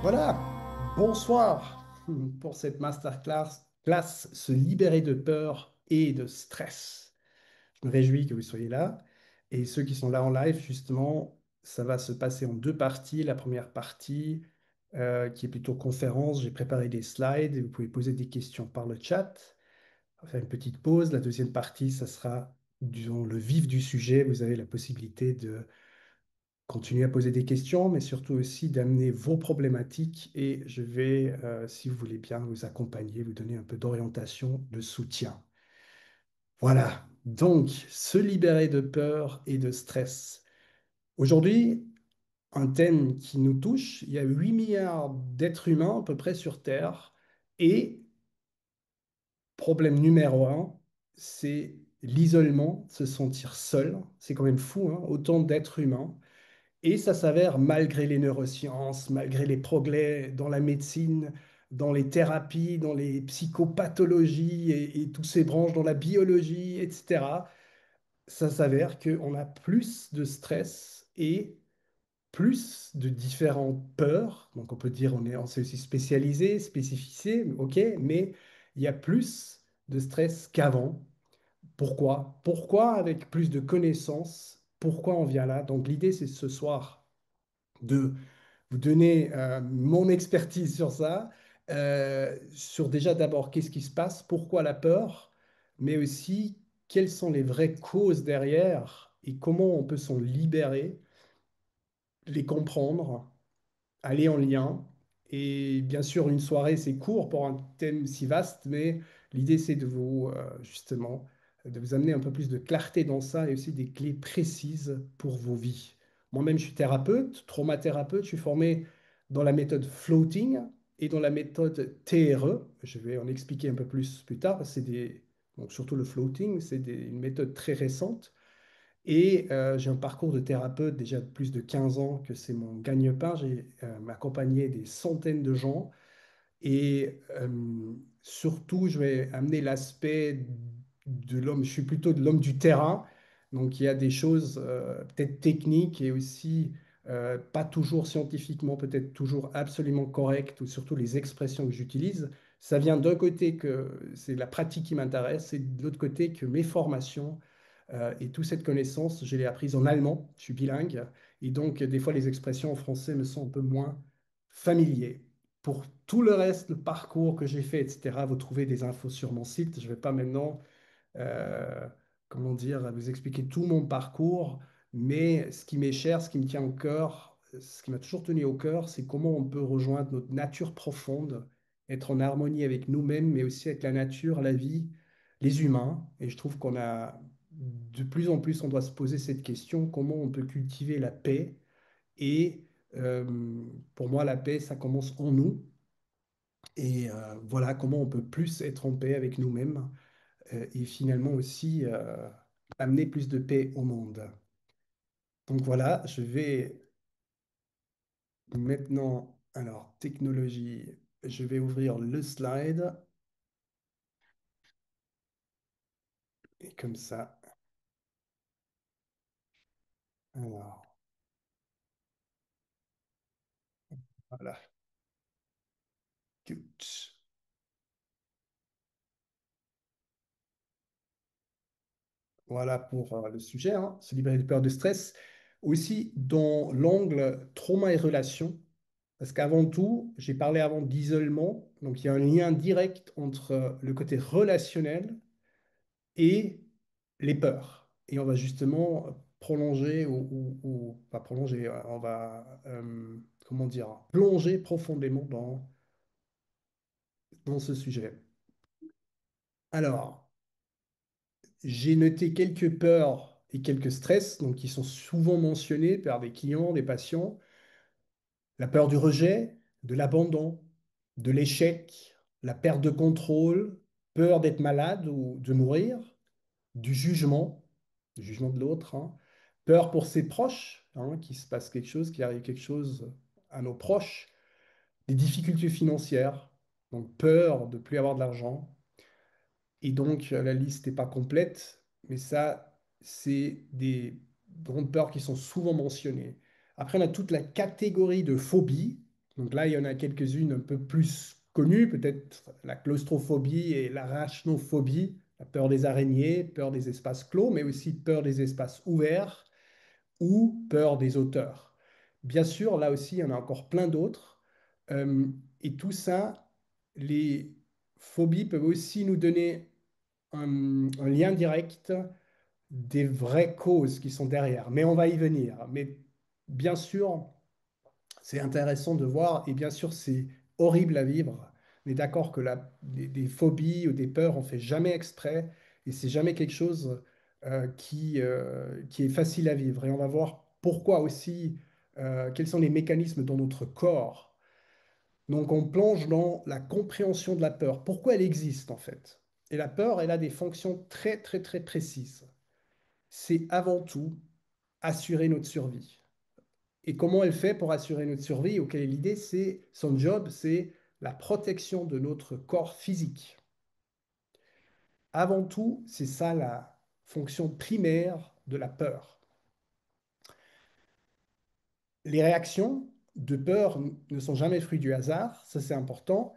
Voilà, bonsoir pour cette classe Se libérer de peur et de stress. Je me réjouis que vous soyez là. Et ceux qui sont là en live, justement, ça va se passer en deux parties. La première partie, qui est plutôt conférence, j'ai préparé des slides et vous pouvez poser des questions par le chat. On va faire une petite pause. La deuxième partie, ça sera, disons, le vif du sujet. Vous avez la possibilité de continuer à poser des questions, mais surtout aussi d'amener vos problématiques et je vais, si vous voulez bien, vous accompagner, vous donner un peu d'orientation, de soutien. Voilà, donc se libérer de peur et de stress. Aujourd'hui, un thème qui nous touche, il y a 8 milliards d'êtres humains à peu près sur Terre et problème numéro un, c'est l'isolement, se sentir seul. C'est quand même fou, hein, autant d'êtres humains. Et ça s'avère, malgré les neurosciences, malgré les progrès dans la médecine, dans les thérapies, dans les psychopathologies et toutes ces branches, dans la biologie, etc., ça s'avère qu'on a plus de stress et plus de différentes peurs. Donc on peut dire on s'est aussi spécialisé, spécificé, ok, mais il y a plus de stress qu'avant. Pourquoi? Pourquoi avec plus de connaissances? Pourquoi on vient là? Donc l'idée, c'est ce soir de vous donner mon expertise sur ça, sur déjà d'abord qu'est-ce qui se passe, pourquoi la peur, mais aussi quelles sont les vraies causes derrière et comment on peut s'en libérer, les comprendre, aller en lien. Et bien sûr, une soirée, c'est court pour un thème si vaste, mais l'idée, c'est de vous, justement, de vous amener un peu plus de clarté dans ça et aussi des clés précises pour vos vies. Moi-même, je suis thérapeute, traumathérapeute, je suis formé dans la méthode floating et dans la méthode TRE. Je vais en expliquer un peu plus tard. Donc surtout le floating, une méthode très récente. Et j'ai un parcours de thérapeute déjà de plus de 15 ans que c'est mon gagne-pain. J'ai accompagné des centaines de gens et surtout, je vais amener l'aspect de l'homme. Je suis plutôt de l'homme du terrain. Donc, il y a des choses peut-être techniques et aussi pas toujours scientifiquement, peut-être toujours absolument correctes, ou surtout les expressions que j'utilise. Ça vient d'un côté que c'est la pratique qui m'intéresse et de l'autre côté que mes formations et toute cette connaissance, je l'ai apprise en allemand. Je suis bilingue. Et donc, des fois, les expressions en français me sont un peu moins familières. Pour tout le reste, le parcours que j'ai fait, etc., vous trouvez des infos sur mon site. Je ne vais pas maintenant, euh, comment dire, vous expliquer tout mon parcours, mais ce qui m'est cher, ce qui me tient au cœur, ce qui m'a toujours tenu au cœur, c'est comment on peut rejoindre notre nature profonde, être en harmonie avec nous-mêmes, mais aussi avec la nature, la vie, les humains. Et je trouve qu'on a, de plus en plus, on doit se poser cette question, comment on peut cultiver la paix et pour moi, la paix, ça commence en nous. Et voilà comment on peut plus être en paix avec nous-mêmes et finalement aussi amener plus de paix au monde. Donc voilà, je vais maintenant, alors technologie, je vais ouvrir le slide et comme ça, alors voilà. Good. Voilà pour le sujet, hein, se libérer de peur de stress. Aussi dans l'angle trauma et relations, parce qu'avant tout, j'ai parlé avant d'isolement, donc il y a un lien direct entre le côté relationnel et les peurs. Et on va justement prolonger pas prolonger, on va, comment dire, plonger profondément dans ce sujet. Alors, j'ai noté quelques peurs et quelques stress, donc qui sont souvent mentionnés par des clients, des patients. La peur du rejet, de l'abandon, de l'échec, la perte de contrôle, peur d'être malade ou de mourir, du jugement de l'autre, hein. Peur pour ses proches, hein, qu'il se passe quelque chose, qu'il arrive quelque chose à nos proches, des difficultés financières, donc peur de plus avoir de l'argent, et donc, la liste n'est pas complète, mais ça, c'est des grandes peurs qui sont souvent mentionnées. Après, on a toute la catégorie de phobies. Donc là, il y en a quelques-unes un peu plus connues, peut-être la claustrophobie et l'arachnophobie, la peur des araignées, peur des espaces clos, mais aussi peur des espaces ouverts ou peur des hauteurs. Bien sûr, là aussi, il y en a encore plein d'autres. Euh, et tout ça, les phobies peuvent aussi nous donner un lien direct des vraies causes qui sont derrière. Mais on va y venir. Mais bien sûr, c'est intéressant de voir, et bien sûr, c'est horrible à vivre. On est d'accord que des phobies ou des peurs, on fait jamais exprès, et c'est jamais quelque chose qui est facile à vivre. Et on va voir pourquoi aussi, quels sont les mécanismes dans notre corps. Donc on plonge dans la compréhension de la peur. Pourquoi elle existe en fait? Et la peur, elle a des fonctions très très très précises. C'est avant tout assurer notre survie. Et comment elle fait pour assurer notre survie? Ou quelle est l'idée? C'est son job, c'est la protection de notre corps physique. Avant tout, c'est ça la fonction primaire de la peur. Les réactions de peur ne sont jamais fruits du hasard, ça c'est important,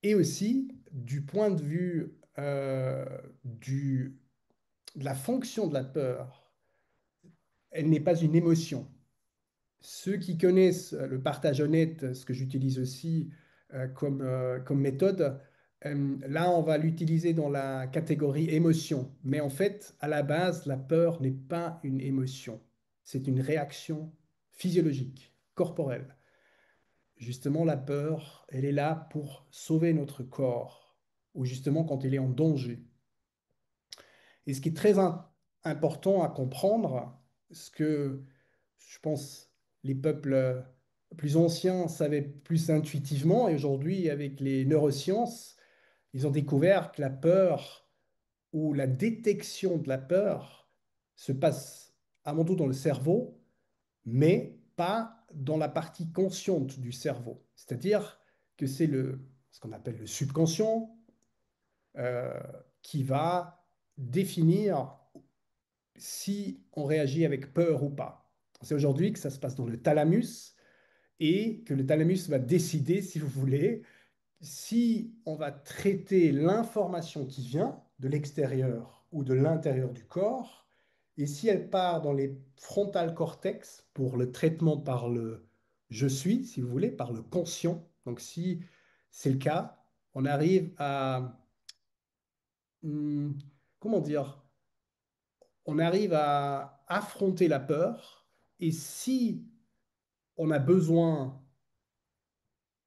et aussi du point de vue de la fonction de la peur, elle n'est pas une émotion. Ceux qui connaissent le partage honnête, ce que j'utilise aussi comme méthode, là, on va l'utiliser dans la catégorie émotion. Mais en fait, à la base, la peur n'est pas une émotion. C'est une réaction physiologique, corporelle. Justement, la peur, elle est là pour sauver notre corps, ou justement quand il est en danger. Et ce qui est important à comprendre, ce que je pense les peuples plus anciens savaient plus intuitivement, et aujourd'hui, avec les neurosciences, ils ont découvert que la peur ou la détection de la peur se passe avant tout dans le cerveau, mais pas dans la partie consciente du cerveau. C'est-à-dire que c'est ce qu'on appelle le subconscient euh, qui va définir si on réagit avec peur ou pas. C'est aujourd'hui que ça se passe dans le thalamus et que le thalamus va décider, si vous voulez, si on va traiter l'information qui vient de l'extérieur ou de l'intérieur du corps, et si elle part dans les frontal cortex pour le traitement par le je suis, si vous voulez, par le conscient. Donc si c'est le cas, on arrive à, comment dire, on arrive à affronter la peur, et si on a besoin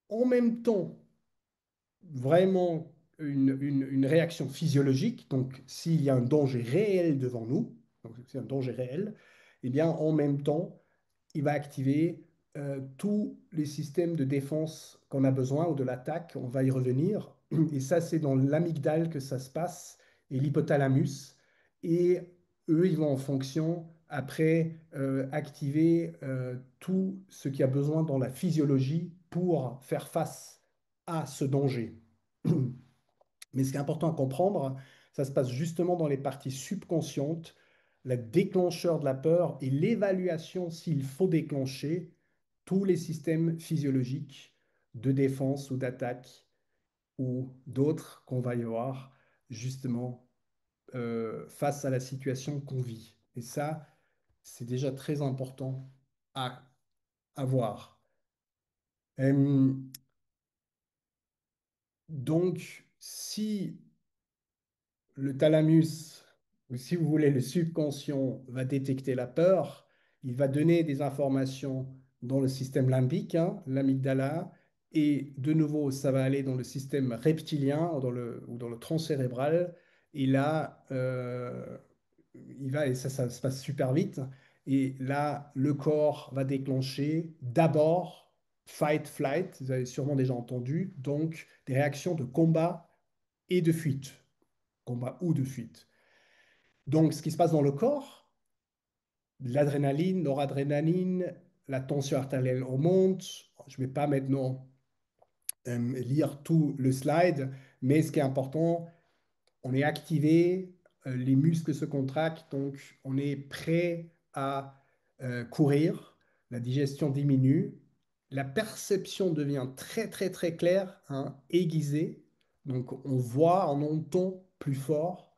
en même temps vraiment une réaction physiologique, donc s'il y a un danger réel devant nous, donc c'est un danger réel, eh bien en même temps, il va activer tous les systèmes de défense qu'on a besoin ou de l'attaque, on va y revenir. Et ça, c'est dans l'amygdale que ça se passe et l'hypothalamus. Et eux, ils vont en fonction après activer tout ce qui a besoin dans la physiologie pour faire face à ce danger. Mais ce qui est important à comprendre, ça se passe justement dans les parties subconscientes, le déclencheur de la peur et l'évaluation s'il faut déclencher tous les systèmes physiologiques de défense ou d'attaque ou d'autres qu'on va y voir justement face à la situation qu'on vit. Et ça, c'est déjà très important à avoir. Euh, donc, si le thalamus, ou si vous voulez, le subconscient va détecter la peur, il va donner des informations dans le système limbique, hein, l'amygdala, et de nouveau, ça va aller dans le système reptilien ou dans le tronc cérébral. Et là, il va, et ça se passe super vite. Et là, le corps va déclencher d'abord fight, flight, vous avez sûrement déjà entendu, donc des réactions de combat et de fuite, combat ou de fuite. Donc, ce qui se passe dans le corps, l'adrénaline, noradrénaline, la tension artérielle augmente. Je ne vais pas maintenant lire tout le slide, mais ce qui est important, on est activé, les muscles se contractent, donc on est prêt à courir, la digestion diminue, la perception devient très très très claire, hein, aiguisée. Donc on voit, on entend plus fort.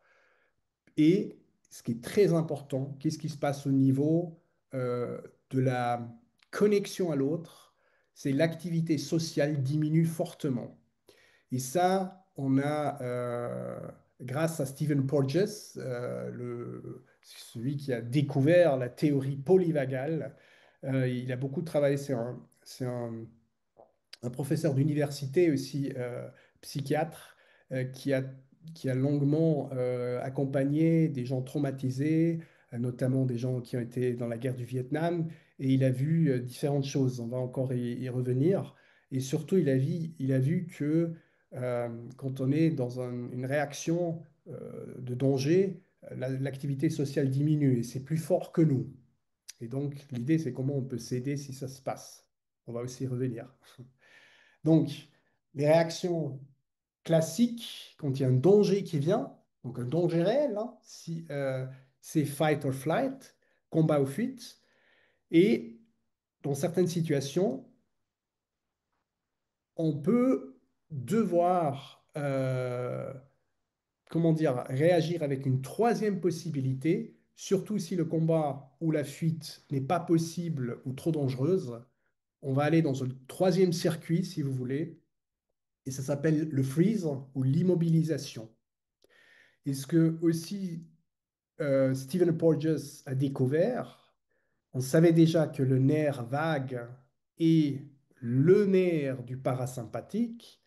Et ce qui est très important, qu'est-ce qui se passe au niveau euh, de la connexion à l'autre? C'est l'activité sociale diminue fortement. Et ça, on a, grâce à Stephen Porges, celui qui a découvert la théorie polyvagale, il a beaucoup travaillé, c'est un professeur d'université aussi, psychiatre, qui a longuement accompagné des gens traumatisés, notamment des gens qui ont été dans la guerre du Vietnam, et il a vu différentes choses. On va encore y revenir. Et surtout, il a vu que quand on est dans une réaction de danger, l'activité sociale diminue et c'est plus fort que nous. Et donc, l'idée, c'est comment on peut s'aider si ça se passe. On va aussi y revenir. Donc, les réactions classiques, quand il y a un danger qui vient, donc un danger réel, hein, c'est fight or flight, combat ou fuite, et dans certaines situations, on peut devoir, comment dire, réagir avec une troisième possibilité, surtout si le combat ou la fuite n'est pas possible ou trop dangereuse. On va aller dans un troisième circuit, si vous voulez, et ça s'appelle le freeze ou l'immobilisation. Et ce que aussi Stephen Porges a découvert, on savait déjà que le nerf vague est le nerf du parasympathique,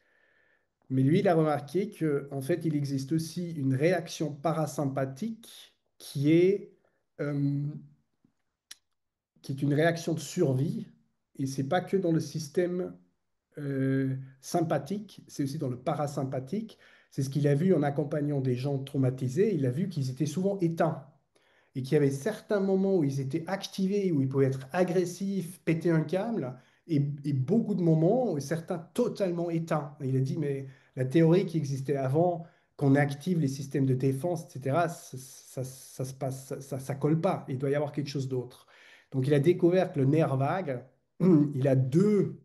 mais lui, il a remarqué qu'en fait, il existe aussi une réaction parasympathique euh, qui est une réaction de survie, et c'est pas que dans le système sympathique, c'est aussi dans le parasympathique. C'est ce qu'il a vu en accompagnant des gens traumatisés. Il a vu qu'ils étaient souvent éteints et qu'il y avait certains moments où ils étaient activés, où ils pouvaient être agressifs, péter un câble, et beaucoup de moments où certains totalement éteints. Et il a dit, mais la théorie qui existait avant, qu'on active les systèmes de défense, etc., ça se passe, ça colle pas. Il doit y avoir quelque chose d'autre. Donc il a découvert que le nerf vague, il a deux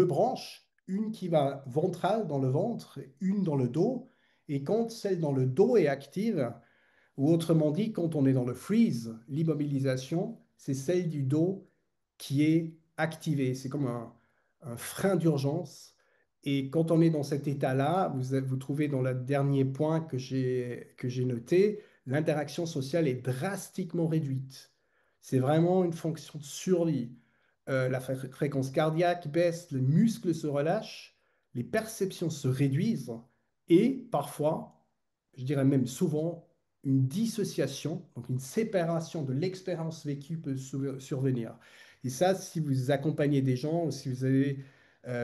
branches, une qui va ventrale dans le ventre, une dans le dos. Et quand celle dans le dos est active, ou autrement dit, quand on est dans le freeze, l'immobilisation, c'est celle du dos qui est activée. C'est comme un frein d'urgence. Et quand on est dans cet état-là, vous trouvez dans le dernier point que j'ai noté, l'interaction sociale est drastiquement réduite. C'est vraiment une fonction de survie. La fréquence cardiaque baisse, les muscles se relâchent, les perceptions se réduisent et parfois, je dirais même souvent, une dissociation, donc une séparation de l'expérience vécue peut survenir. Et ça, si vous accompagnez des gens, si vous avez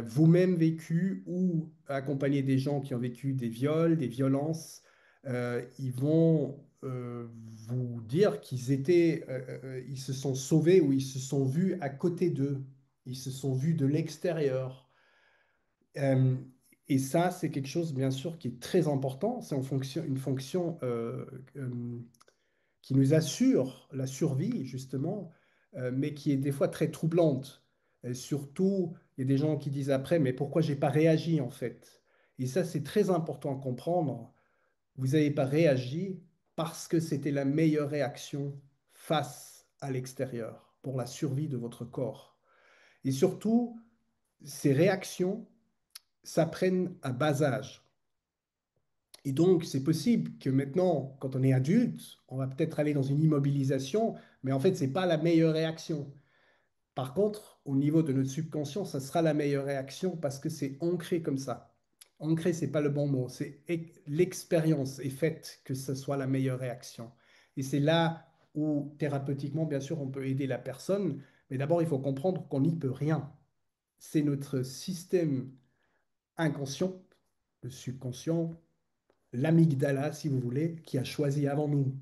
vous-même vécu ou accompagné des gens qui ont vécu des viols, des violences, ils vont vous dire ils se sont sauvés ou ils se sont vus à côté d'eux, ils se sont vus de l'extérieur. Euh, et ça, c'est quelque chose, bien sûr, qui est très important. C'est une fonction qui nous assure la survie, justement, mais qui est des fois très troublante. Et surtout, il y a des gens qui disent après, mais pourquoi j'ai pas réagi en fait? Et ça, c'est très important à comprendre. Vous n'avez pas réagi parce que c'était la meilleure réaction face à l'extérieur, pour la survie de votre corps. Et surtout, ces réactions s'apprennent à bas âge. Et donc, c'est possible que maintenant, quand on est adulte, on va peut-être aller dans une immobilisation, mais en fait, ce n'est pas la meilleure réaction. Par contre, au niveau de notre subconscient, ça sera la meilleure réaction parce que c'est ancré comme ça. Ancré, c'est pas le bon mot, c'est l'expérience est faite que ce soit la meilleure réaction. Et c'est là où, thérapeutiquement, bien sûr, on peut aider la personne, mais d'abord, il faut comprendre qu'on n'y peut rien. C'est notre système inconscient, le subconscient, l'amygdala, si vous voulez, qui a choisi avant nous,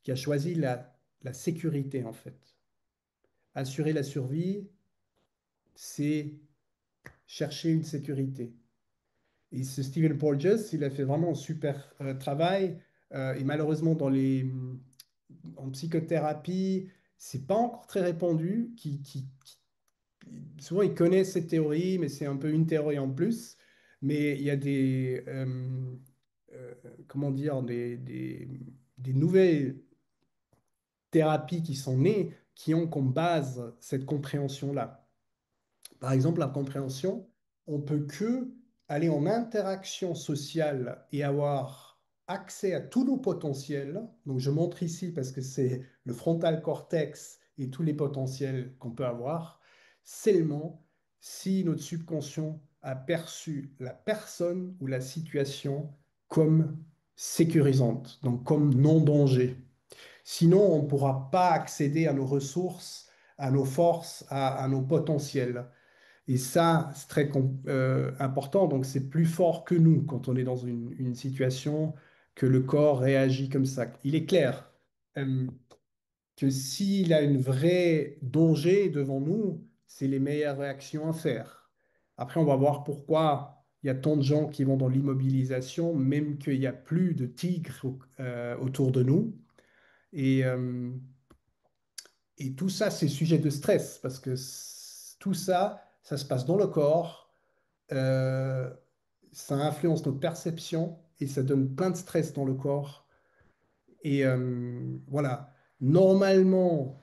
qui a choisi la sécurité, en fait. Assurer la survie, c'est chercher une sécurité. Et ce Stephen Porges, il a fait vraiment un super travail. Et malheureusement, en psychothérapie, c'est pas encore très répandu, souvent, ils connaissent cette théorie, mais c'est un peu une théorie en plus. Mais il y a euh, comment dire, des nouvelles thérapies qui sont nées qui ont comme base cette compréhension-là. Par exemple, la compréhension, on peut que aller en interaction sociale et avoir accès à tous nos potentiels. Donc, je montre ici parce que c'est le frontal cortex et tous les potentiels qu'on peut avoir, seulement si notre subconscient a perçu la personne ou la situation comme sécurisante, donc comme non-danger. Sinon, on ne pourra pas accéder à nos ressources, à nos forces, à nos potentiels. Et ça, c'est très important. Donc, c'est plus fort que nous quand on est dans une situation que le corps réagit comme ça. Il est clair euh, que s'il a une vraie danger devant nous, c'est les meilleures réactions à faire. Après, on va voir pourquoi il y a tant de gens qui vont dans l'immobilisation, même qu'il n'y a plus de tigres autour de nous. Et, euh, et tout ça, c'est sujet de stress parce que tout ça, ça se passe dans le corps, euh, ça influence notre perception et ça donne plein de stress dans le corps. Et voilà, normalement,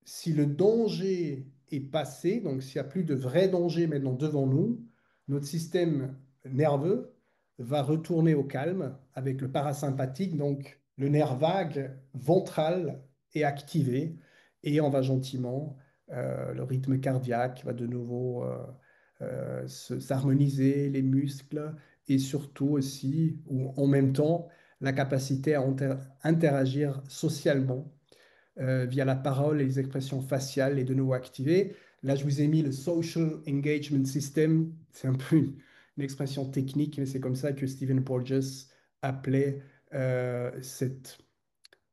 si le danger est passé, donc s'il n'y a plus de vrai danger maintenant devant nous, notre système nerveux va retourner au calme avec le parasympathique, donc le nerf vague ventral est activé et on va gentiment, le rythme cardiaque va de nouveau s'harmoniser, les muscles et surtout aussi, ou en même temps, la capacité à interagir socialement via la parole et les expressions faciales est de nouveau activée. Là, je vous ai mis le Social Engagement System. C'est un peu une expression technique, mais c'est comme ça que Stephen Porges appelait cette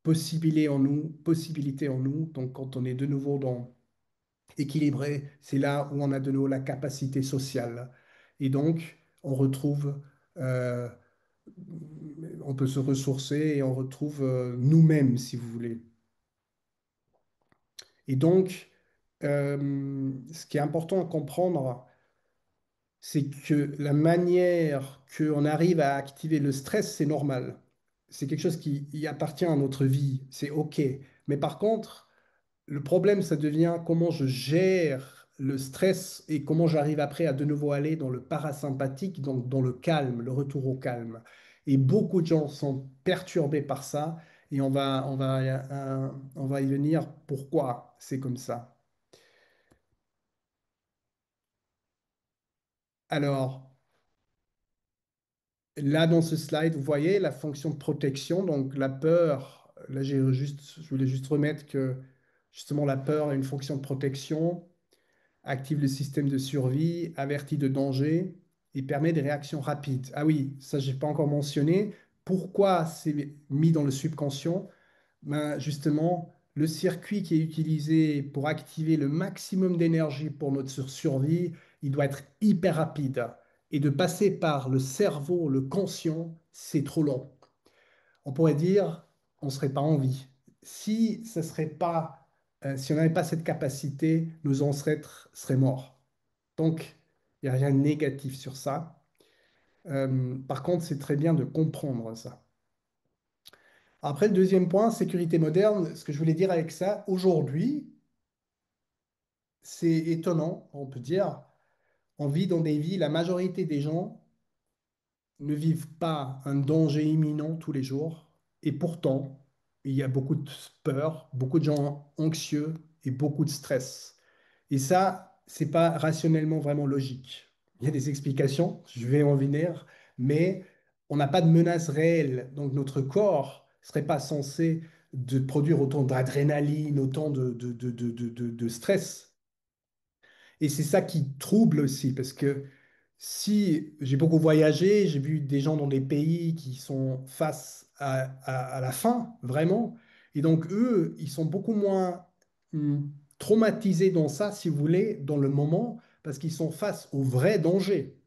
possibilité en nous. Donc, quand on est de nouveau dans équilibré, c'est là où on a de nouveau la capacité sociale. Et donc, on retrouve, euh, on peut se ressourcer et on retrouve nous-mêmes, si vous voulez. Et donc, ce qui est important à comprendre, c'est que la manière qu'on arrive à activer le stress, c'est normal. C'est quelque chose qui y appartient à notre vie, c'est OK. Mais par contre, le problème, ça devient comment je gère le stress et comment j'arrive après à de nouveau aller dans le parasympathique, donc dans le calme, le retour au calme. Et beaucoup de gens sont perturbés par ça et on va y venir pourquoi c'est comme ça. Alors, là, dans ce slide, vous voyez la fonction de protection, donc la peur. Là, je voulais juste remettre que justement la peur a une fonction de protection, active le système de survie, avertit de danger et permet des réactions rapides. Ah oui, ça, j'ai pas encore mentionné. Pourquoi c'est mis dans le subconscient? Ben, justement, le circuit qui est utilisé pour activer le maximum d'énergie pour notre survie, il doit être hyper rapide. Et de passer par le cerveau, le conscient, c'est trop long. On pourrait dire, on ne serait pas en vie. Si ce serait pas, si on n'avait pas cette capacité, nos ancêtres seraient morts. Donc, il n'y a rien de négatif sur ça. Par contre, c'est très bien de comprendre ça. Après, le deuxième point, sécurité moderne, ce que je voulais dire avec ça, aujourd'hui, c'est étonnant, on peut dire, on vit dans des vies, la majorité des gens ne vivent pas un danger imminent tous les jours, et pourtant, il y a beaucoup de peur, beaucoup de gens anxieux et beaucoup de stress. Et ça, c'est pas rationnellement vraiment logique. Il y a des explications, je vais en venir, mais on n'a pas de menace réelle. Donc notre corps serait pas censé de produire autant d'adrénaline, autant de stress. Et c'est ça qui trouble aussi, parce que si j'ai beaucoup voyagé, j'ai vu des gens dans des pays qui sont face à la faim, vraiment, et donc eux, ils sont beaucoup moins traumatisés dans ça, si vous voulez, dans le moment, parce qu'ils sont face au vrai danger.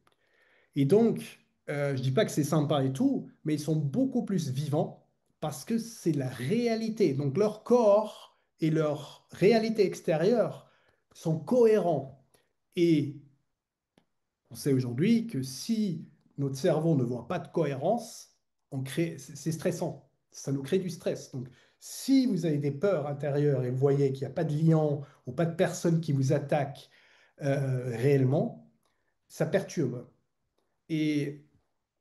Et donc, je dis pas que c'est sympa et tout, mais ils sont beaucoup plus vivants parce que c'est la réalité. Donc leur corps et leur réalité extérieure sont cohérents. Et on sait aujourd'hui que si notre cerveau ne voit pas de cohérence, c'est stressant. Ça nous crée du stress. Donc, si vous avez des peurs intérieures et vous voyez qu'il n'y a pas de lion ou pas de personne qui vous attaque réellement, ça perturbe. Et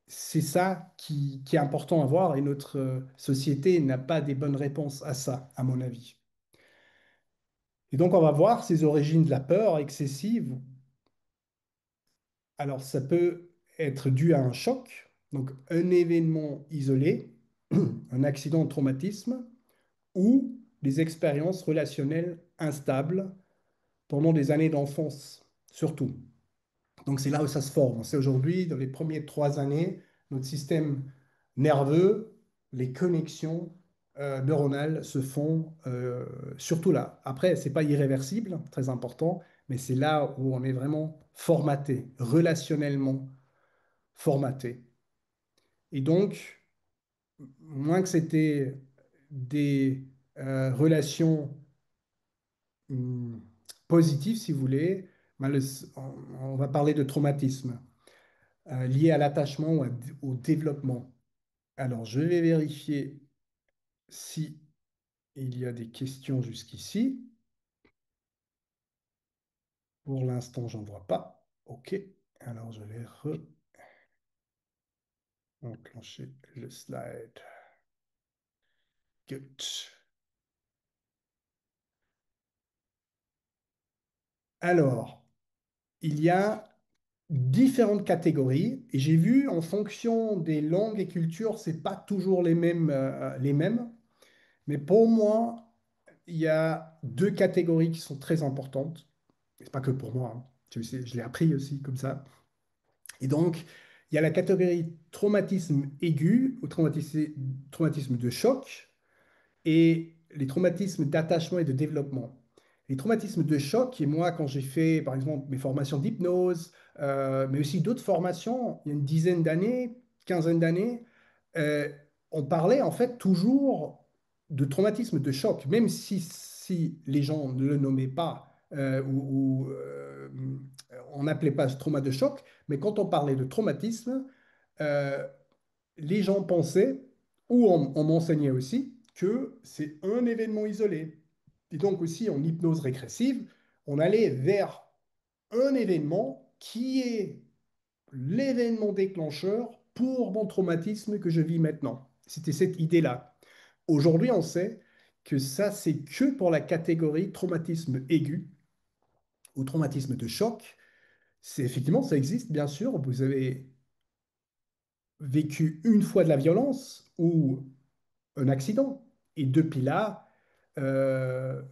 c'est ça qui est important à voir. Et notre société n'a pas des bonnes réponses à ça, à mon avis. Et donc, on va voir ces origines de la peur excessive. Alors, ça peut être dû à un choc, donc un événement isolé, un accident de traumatisme, ou des expériences relationnelles instables pendant des années d'enfance, surtout. Donc, c'est là où ça se forme. C'est aujourd'hui, dans les premières 3 années, notre système nerveux, les connexions neuronales se font surtout là. Après, c'est pas irréversible, très important, mais c'est là où on est vraiment formaté, relationnellement formaté. Et donc, moins que c'était des relations hum, positives, si vous voulez, ben, on va parler de traumatisme lié à l'attachement ou au développement. Alors, je vais vérifier si il y a des questions jusqu'ici. Pour l'instant, j'en vois pas. OK. Alors, je vais enclencher le slide. Good. Alors, il y a différentes catégories et j'ai vu en fonction des langues et cultures, c'est pas toujours les mêmes. Mais pour moi, il y a deux catégories qui sont très importantes. C'est pas que pour moi, hein. Je l'ai appris aussi comme ça. Et donc, il y a la catégorie traumatisme aigu ou traumatisme de choc et les traumatismes d'attachement et de développement. Les traumatismes de choc, et moi, quand j'ai fait, par exemple, mes formations d'hypnose, mais aussi d'autres formations, il y a une dizaine d'années, quinzaine d'années, euh, on parlait en fait toujours de traumatisme de choc, même si les gens ne le nommaient pas ou on n'appelait pas ce trauma de choc, mais quand on parlait de traumatisme, euh, les gens pensaient, ou on m'enseignait aussi, que c'est un événement isolé. Et donc aussi en hypnose régressive, on allait vers un événement qui est l'événement déclencheur pour mon traumatisme que je vis maintenant. C'était cette idée-là. Aujourd'hui, on sait que ça, c'est que pour la catégorie traumatisme aigu ou traumatisme de choc. C'est effectivement, ça existe, bien sûr. Vous avez vécu une fois de la violence ou un accident. Et depuis là,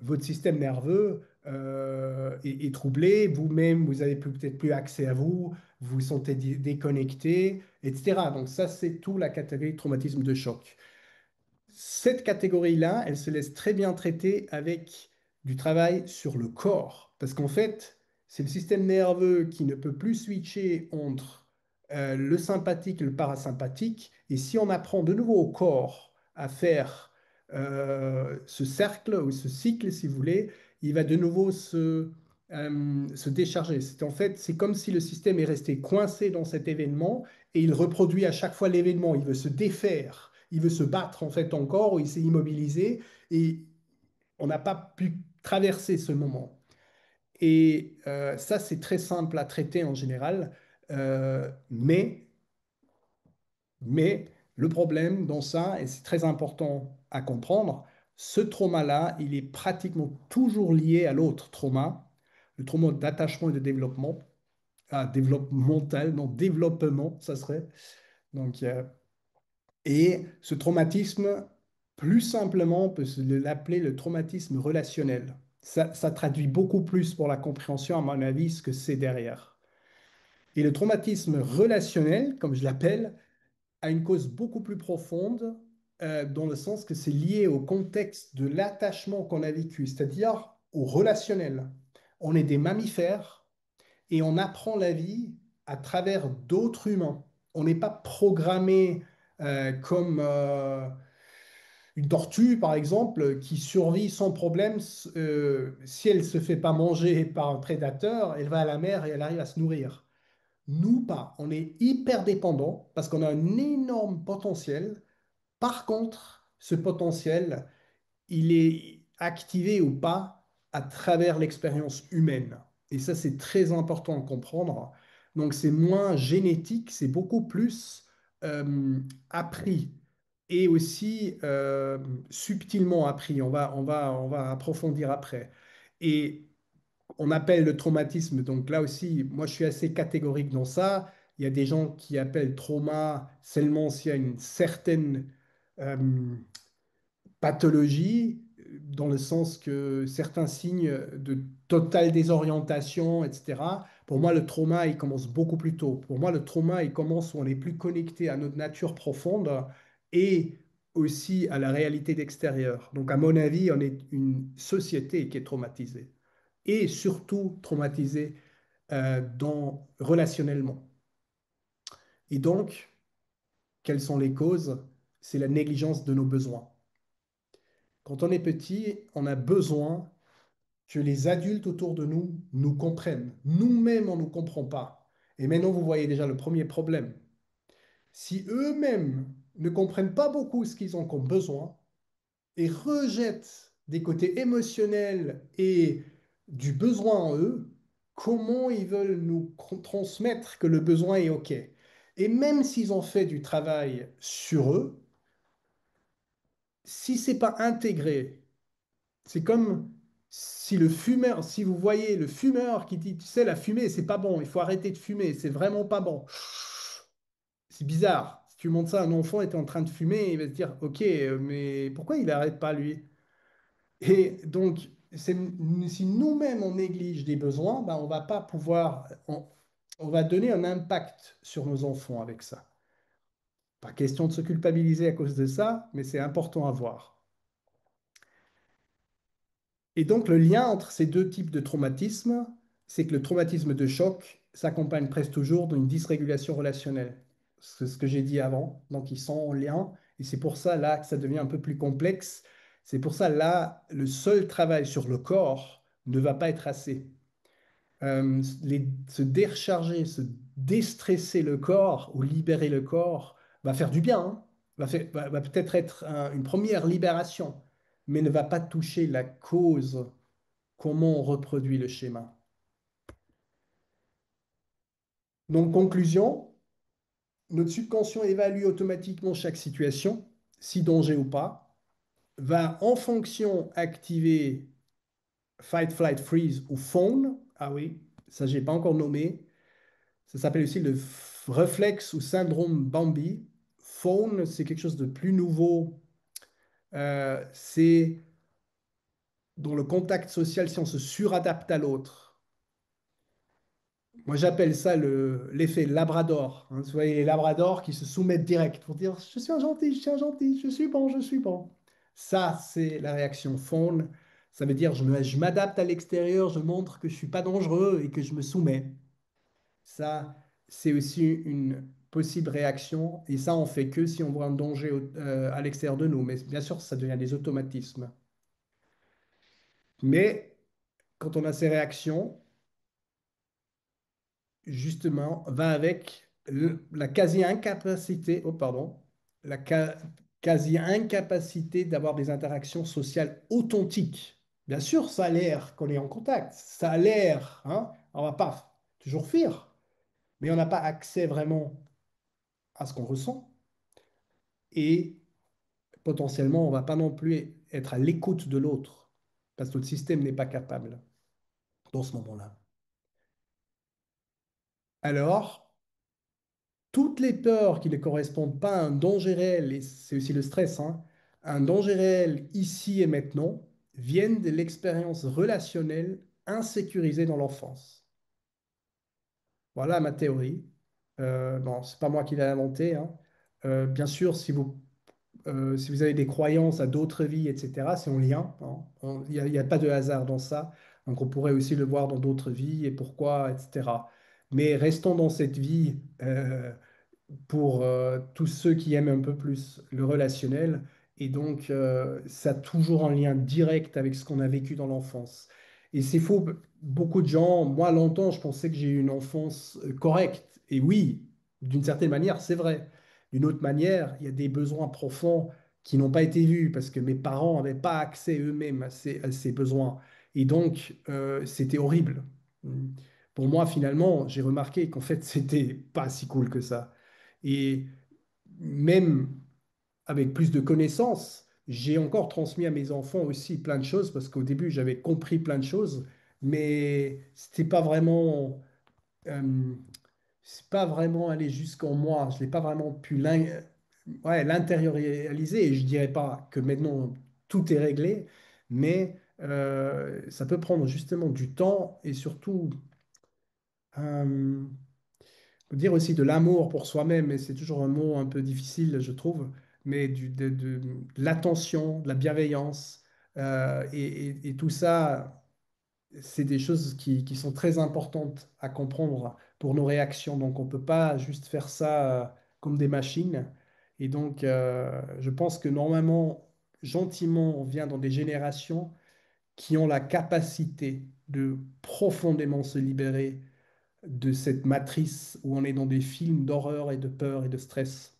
votre système nerveux est troublé, vous-même, vous avez peut-être plus accès à vous, vous vous sentez déconnecté, etc. Donc ça, c'est tout la catégorie traumatisme de choc. Cette catégorie-là, elle se laisse très bien traiter avec du travail sur le corps. Parce qu'en fait, c'est le système nerveux qui ne peut plus switcher entre le sympathique et le parasympathique. Et si on apprend de nouveau au corps à faire ce cercle ou ce cycle, si vous voulez, il va de nouveau se décharger. En fait, c'est comme si le système est resté coincé dans cet événement et il reproduit à chaque fois l'événement. Il veut se défaire, il veut se battre en fait encore, ou il s'est immobilisé et on n'a pas pu traverser ce moment. Et ça, c'est très simple à traiter en général, mais le problème dans ça, et c'est très important à comprendre, ce trauma-là, il est pratiquement toujours lié à l'autre trauma, le trauma d'attachement et de développement, développemental, non, développement, ça serait. Donc, et ce traumatisme, plus simplement, on peut l'appeler le traumatisme relationnel. Ça traduit beaucoup plus pour la compréhension, à mon avis, ce que c'est derrière. Et le traumatisme relationnel, comme je l'appelle, a une cause beaucoup plus profonde, dans le sens que c'est lié au contexte de l'attachement qu'on a vécu, c'est-à-dire au relationnel. On est des mammifères et on apprend la vie à travers d'autres humains. On n'est pas programmé comme Une tortue, par exemple, qui survit sans problème, si elle ne se fait pas manger par un prédateur, elle va à la mer et elle arrive à se nourrir. Nous, pas. On est hyper dépendant parce qu'on a un énorme potentiel. Par contre, ce potentiel, il est activé ou pas à travers l'expérience humaine. Et ça, c'est très important de comprendre. Donc, c'est moins génétique, c'est beaucoup plus euh, appris et aussi subtilement appris. On va approfondir après. Et on appelle le traumatisme, donc là aussi, moi je suis assez catégorique dans ça. Il y a des gens qui appellent trauma seulement s'il y a une certaine euh, pathologie, dans le sens que certains signes de totale désorientation, etc. Pour moi, le trauma, il commence beaucoup plus tôt. Pour moi, le trauma, il commence où on est plus connecté à notre nature profonde et aussi à la réalité d'extérieur. Donc, à mon avis, on est une société qui est traumatisée et surtout traumatisée relationnellement. Et donc, quelles sont les causes? C'est la négligence de nos besoins. Quand on est petit, on a besoin que les adultes autour de nous nous comprennent. Nous-mêmes, on ne nous comprend pas. Et maintenant, vous voyez déjà le premier problème. Si eux-mêmes ne comprennent pas beaucoup ce qu'ils ont comme besoin et rejettent des côtés émotionnels et du besoin en eux, comment ils veulent nous transmettre que le besoin est OK? Et même s'ils ont fait du travail sur eux, si c'est pas intégré. C'est comme si le fumeur, si vous voyez le fumeur qui dit, tu sais, la fumée, c'est pas bon, il faut arrêter de fumer, c'est vraiment pas bon. C'est bizarre. Si tu montres ça à un enfant et tu es en train de fumer, il va se dire, ok, mais pourquoi il n'arrête pas lui? Et donc, si nous-mêmes on néglige des besoins, ben, on va pas pouvoir, on va donner un impact sur nos enfants avec ça. Pas question de se culpabiliser à cause de ça, mais c'est important à voir. Et donc, le lien entre ces deux types de traumatisme, c'est que le traumatisme de choc s'accompagne presque toujours d'une dysrégulation relationnelle. C'est ce que j'ai dit avant. Donc, ils sont en lien. Et c'est pour ça, là, que ça devient un peu plus complexe. C'est pour ça, là, le seul travail sur le corps ne va pas être assez. Se décharger, se déstresser le corps ou libérer le corps va faire du bien, hein. Va peut-être être une première libération, mais ne va pas toucher la cause. Comment on reproduit le schéma? Donc, conclusion, notre subconscient évalue automatiquement chaque situation, si danger ou pas, va en fonction activer fight, flight, freeze ou fawn. Ah oui, ça, j'ai pas encore nommé. Ça s'appelle aussi le réflexe ou syndrome Bambi. Fawn, c'est quelque chose de plus nouveau. C'est dans le contact social, si on se suradapte à l'autre. Moi, j'appelle ça l'effet Labrador, hein. Vous voyez les Labradors qui se soumettent direct pour dire je suis un gentil, je suis un gentil, je suis bon, je suis bon. Ça, c'est la réaction faune. Ça veut dire je m'adapte à l'extérieur, je montre que je suis pas dangereux et que je me soumets. Ça, c'est aussi une possible réaction. Et ça, on fait que si on voit un danger à l'extérieur de nous. Mais bien sûr, ça devient des automatismes. Mais quand on a ces réactions, justement, va avec la quasi-incapacité, oh pardon, la quasi-incapacité d'avoir des interactions sociales authentiques. Bien sûr, ça a l'air qu'on est en contact, ça a l'air, hein, on va pas toujours fuir, mais on n'a pas accès vraiment à ce qu'on ressent et potentiellement, on va pas non plus être à l'écoute de l'autre parce que notre système n'est pas capable dans ce moment-là. Alors, toutes les peurs qui ne correspondent pas à un danger réel, et c'est aussi le stress, hein, un danger réel ici et maintenant, viennent de l'expérience relationnelle insécurisée dans l'enfance. Voilà ma théorie. Bon, c'est pas moi qui l'ai inventée, hein. Bien sûr, si vous avez des croyances à d'autres vies, etc., c'est en lien, hein. Il n'y a pas de hasard dans ça. Donc on pourrait aussi le voir dans d'autres vies et pourquoi, etc. Mais restons dans cette vie. Pour tous ceux qui aiment un peu plus le relationnel Et donc, ça a toujours un lien direct avec ce qu'on a vécu dans l'enfance. Et c'est faux. Beaucoup de gens, moi, longtemps, je pensais que j'ai eu une enfance correcte. Et oui, d'une certaine manière, c'est vrai. D'une autre manière, il y a des besoins profonds qui n'ont pas été vus parce que mes parents n'avaient pas accès eux-mêmes à ces besoins. Et donc, c'était horrible. Pour moi, finalement, j'ai remarqué qu'en fait, c'était pas si cool que ça. Et même avec plus de connaissances, j'ai encore transmis à mes enfants aussi plein de choses parce qu'au début, j'avais compris plein de choses, mais c'était pas vraiment, euh, c'est pas vraiment allé jusqu'en moi. Je l'ai pas vraiment pu ouais, l'intérioriser et je dirais pas que maintenant tout est réglé, mais ça peut prendre justement du temps et surtout euh, faut dire aussi de l'amour pour soi-même, et c'est toujours un mot un peu difficile, je trouve, mais de l'attention, de la bienveillance, et tout ça, c'est des choses qui sont très importantes à comprendre pour nos réactions. Donc, on ne peut pas juste faire ça comme des machines. Et donc, je pense que normalement, gentiment, on vient dans des générations qui ont la capacité de profondément se libérer de cette matrice où on est dans des films d'horreur et de peur et de stress,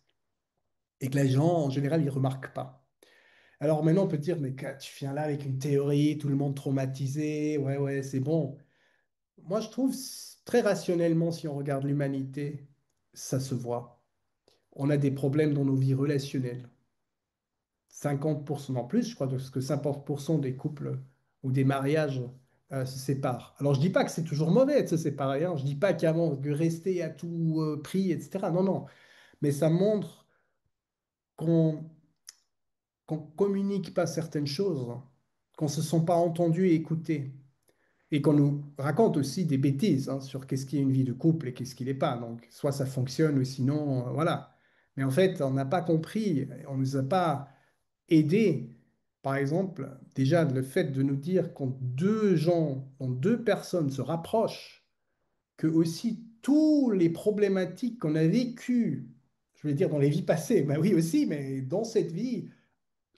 et que les gens, en général, ils remarquent pas. Alors maintenant, on peut dire, mais tu viens là avec une théorie, tout le monde traumatisé, ouais, ouais, c'est bon. Moi, je trouve, très rationnellement, si on regarde l'humanité, ça se voit. On a des problèmes dans nos vies relationnelles. 50% en plus, je crois que 50% des couples ou des mariages se séparent. Alors, je dis pas que c'est toujours mauvais de se séparer, hein. Je dis pas qu'avant, que rester à tout prix, etc. Non, non. Mais ça montre qu'on qu'on communique pas certaines choses, qu'on se sent pas entendu et écouté, et qu'on nous raconte aussi des bêtises hein, sur qu'est-ce qui est une vie de couple et qu'est-ce qui n'est pas. Donc, soit ça fonctionne ou sinon, voilà. Mais en fait, on n'a pas compris, on nous a pas aidé. Par exemple, déjà le fait de nous dire quand deux gens, quand deux personnes se rapprochent, que aussi tous les problématiques qu'on a vécues, je vais dire dans les vies passées, ben oui aussi, mais dans cette vie,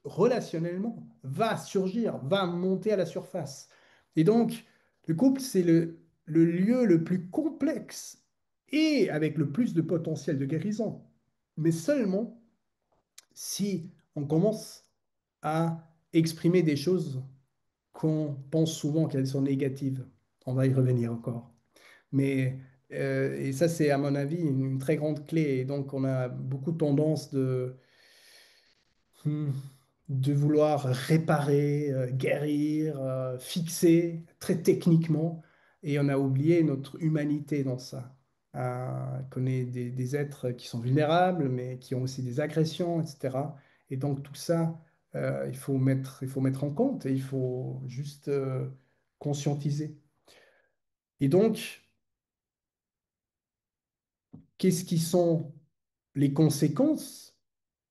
relationnellement, va surgir, va monter à la surface. Et donc, le couple, c'est le lieu le plus complexe et avec le plus de potentiel de guérison. Mais seulement si on commence à exprimer des choses qu'on pense souvent qu'elles sont négatives. On va y revenir encore. Mais, et ça, c'est à mon avis une très grande clé. Et donc, on a beaucoup tendance hmm, de vouloir réparer, guérir, fixer très techniquement. Et on a oublié notre humanité dans ça. Qu'on est des êtres qui sont vulnérables, mais qui ont aussi des agressions, etc. Et donc, tout ça, il faut mettre en compte et il faut juste conscientiser. Et donc, qu'est-ce qui sont les conséquences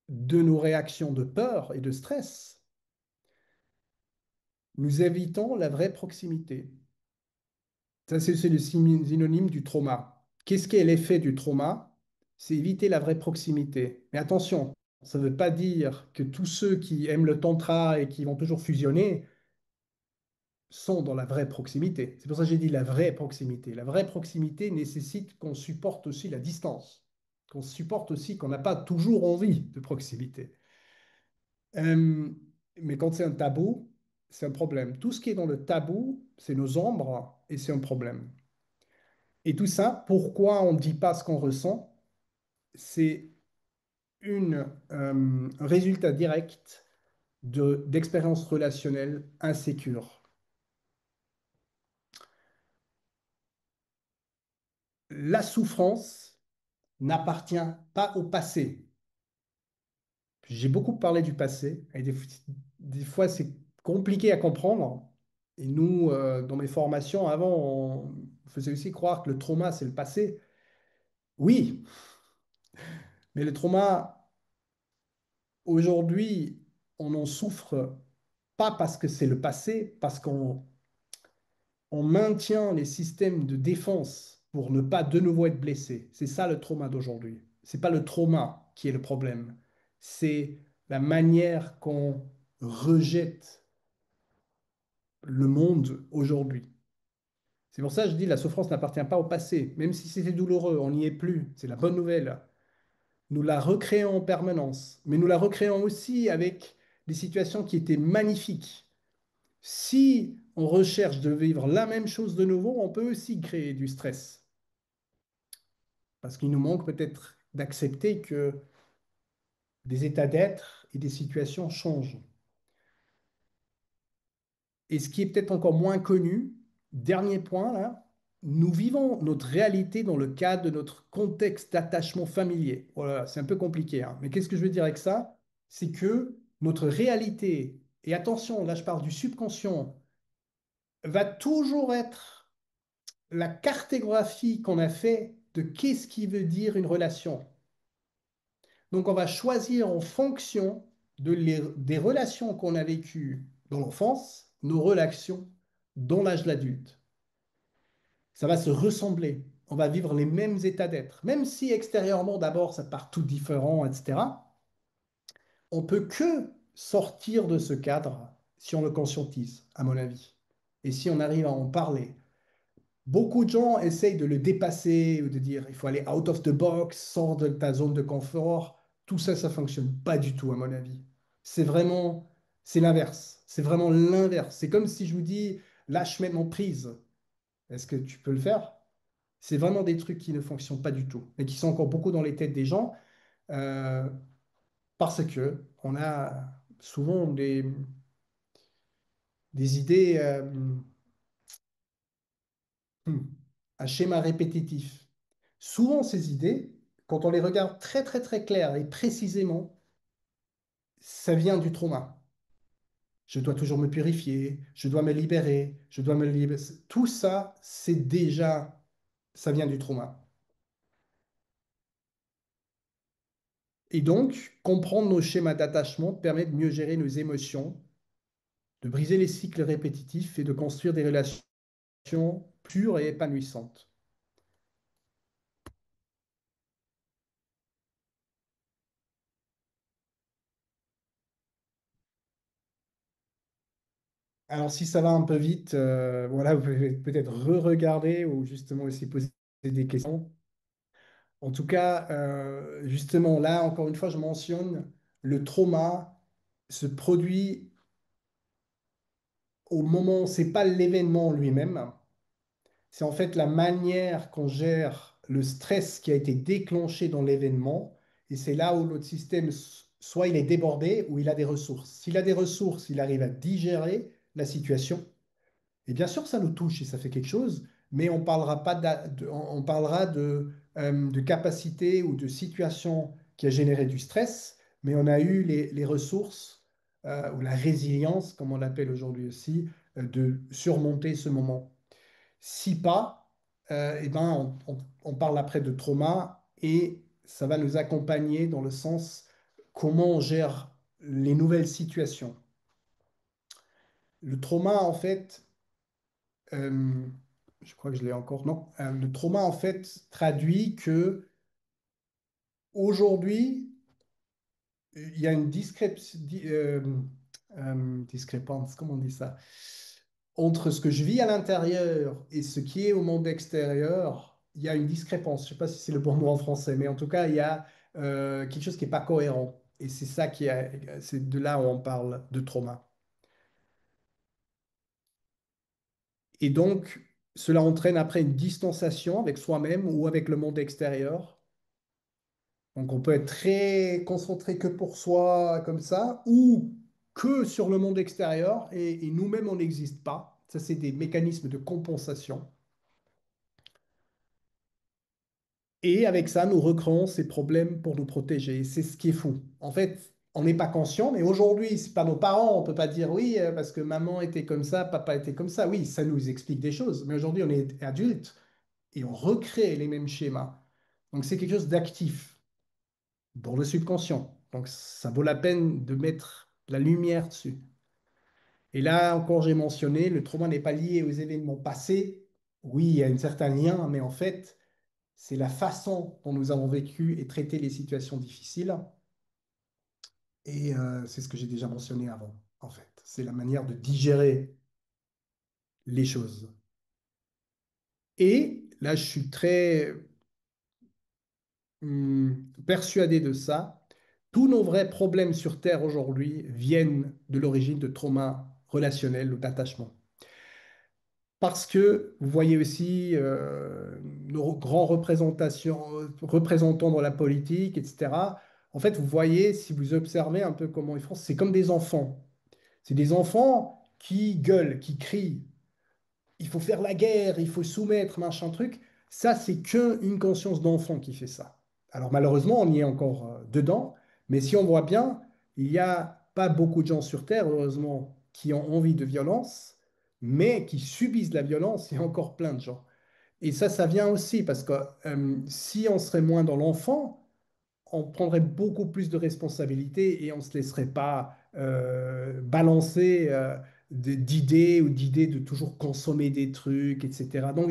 de nos réactions de peur et de stress? Nous évitons la vraie proximité. Ça, c'est le synonyme du trauma. Qu'est-ce qui est l'effet du trauma? C'est éviter la vraie proximité. Mais attention, ça ne veut pas dire que tous ceux qui aiment le tantra et qui vont toujours fusionner sont dans la vraie proximité. C'est pour ça que j'ai dit la vraie proximité. La vraie proximité nécessite qu'on supporte aussi la distance, qu'on supporte aussi qu'on n'a pas toujours envie de proximité. Euh, mais quand c'est un tabou, c'est un problème. Tout ce qui est dans le tabou, c'est nos ombres et c'est un problème. Et tout ça, pourquoi on ne dit pas ce qu'on ressent? C'est un résultat direct d'expériences relationnelles insécures. La souffrance n'appartient pas au passé. J'ai beaucoup parlé du passé, et des fois c'est compliqué à comprendre. Et nous, dans mes formations, avant, on faisait aussi croire que le trauma, c'est le passé. Oui, mais le trauma, aujourd'hui, on en souffre pas parce que c'est le passé, parce qu'on maintient les systèmes de défense pour ne pas de nouveau être blessé. C'est ça le trauma d'aujourd'hui. C'est pas le trauma qui est le problème. C'est la manière qu'on rejette le monde aujourd'hui. C'est pour ça que je dis la souffrance n'appartient pas au passé. Même si c'était douloureux, on n'y est plus. C'est la bonne nouvelle. Nous la recréons en permanence, mais nous la recréons aussi avec des situations qui étaient magnifiques. Si on recherche de vivre la même chose de nouveau, on peut aussi créer du stress. Parce qu'il nous manque peut-être d'accepter que des états d'être et des situations changent. Et ce qui est peut-être encore moins connu, dernier point là, nous vivons notre réalité dans le cadre de notre contexte d'attachement familier. Voilà, c'est un peu compliqué, hein. Mais qu'est-ce que je veux dire avec ça? C'est que notre réalité, et attention, là je parle du subconscient, va toujours être la cartographie qu'on a fait de qu'est-ce qui veut dire une relation. Donc on va choisir en fonction des relations qu'on a vécues dans l'enfance, nos relations dans l'âge de l'adulte. Ça va se ressembler. On va vivre les mêmes états d'être. Même si extérieurement, d'abord, ça part tout différent, etc., on peut que sortir de ce cadre si on le conscientise, à mon avis. Et si on arrive à en parler. Beaucoup de gens essayent de le dépasser ou de dire il faut aller out of the box, sors de ta zone de confort. Tout ça, ça fonctionne pas du tout, à mon avis. C'est vraiment, c'est l'inverse. C'est vraiment l'inverse. C'est comme si je vous dis lâche maintenant prise. Est-ce que tu peux le faire? C'est vraiment des trucs qui ne fonctionnent pas du tout, mais qui sont encore beaucoup dans les têtes des gens euh, parce que on a souvent des idées, hmm, un schéma répétitif. Souvent, ces idées, quand on les regarde très très très claires et précisément, ça vient du trauma. Je dois toujours me purifier, je dois me libérer, je dois me libérer. Tout ça, c'est déjà, ça vient du trauma. Et donc, comprendre nos schémas d'attachement permet de mieux gérer nos émotions, de briser les cycles répétitifs et de construire des relations pures et épanouissantes. Alors, si ça va un peu vite, voilà, vous pouvez peut-être re-regarder ou justement aussi poser des questions. En tout cas, justement, là, encore une fois, je mentionne le trauma se produit au moment, c'est pas l'événement lui-même, c'est en fait la manière qu'on gère le stress qui a été déclenché dans l'événement. Et c'est là où notre système, soit il est débordé ou il a des ressources. S'il a des ressources, il arrive à digérer la situation. Et bien sûr, ça nous touche et ça fait quelque chose, mais on parlera pas on parlera de capacité ou de situation qui a généré du stress, mais on a eu les ressources ou la résilience, comme on l'appelle aujourd'hui aussi, de surmonter ce moment. Si pas, eh ben, on parle après de trauma et ça va nous accompagner dans le sens comment on gère les nouvelles situations. Le trauma, en fait, euh, je crois que je l'ai encore, non, le trauma, en fait, traduit que aujourd'hui, il y a une discrépance, comment on dit ça, entre ce que je vis à l'intérieur et ce qui est au monde extérieur, il y a une discrépance. Je ne sais pas si c'est le bon mot en français, mais en tout cas, il y a quelque chose qui n'est pas cohérent. Et c'est ça c'est de là où on parle de trauma. Et donc, cela entraîne après une distanciation avec soi-même ou avec le monde extérieur. Donc, on peut être très concentré que pour soi, comme ça, ou que sur le monde extérieur, et nous-mêmes, on n'existe pas. Ça, c'est des mécanismes de compensation. Et avec ça, nous recréons ces problèmes pour nous protéger. C'est ce qui est fou. En fait, on n'est pas conscient, mais aujourd'hui, c'est pas nos parents. On peut pas dire oui, parce que maman était comme ça, papa était comme ça. Oui, ça nous explique des choses. Mais aujourd'hui, on est adulte et on recrée les mêmes schémas. Donc, c'est quelque chose d'actif dans le subconscient. Donc, ça vaut la peine de mettre la lumière dessus. Et là, encore, j'ai mentionné, le trauma n'est pas lié aux événements passés. Oui, il y a un certain lien, mais en fait, c'est la façon dont nous avons vécu et traité les situations difficiles Et c'est ce que j'ai déjà mentionné avant, en fait. C'est la manière de digérer les choses. Et là, je suis très persuadé de ça. Tous nos vrais problèmes sur Terre aujourd'hui viennent de l'origine de traumas relationnels ou d'attachement. Parce que vous voyez aussi nos grands représentants dans la politique, etc. En fait, vous voyez, si vous observez un peu comment ils font, c'est comme des enfants. C'est des enfants qui gueulent, qui crient, il faut faire la guerre, il faut soumettre, machin truc. Ça, c'est que une conscience d'enfant qui fait ça. Alors malheureusement, on y est encore dedans, mais si on voit bien, il n'y a pas beaucoup de gens sur Terre, heureusement, qui ont envie de violence, mais qui subissent la violence, il y a encore plein de gens. Et ça vient aussi parce que si on serait moins dans l'enfant, on prendrait beaucoup plus de responsabilités et on ne se laisserait pas balancer d'idées ou d'idées de toujours consommer des trucs, etc. Donc,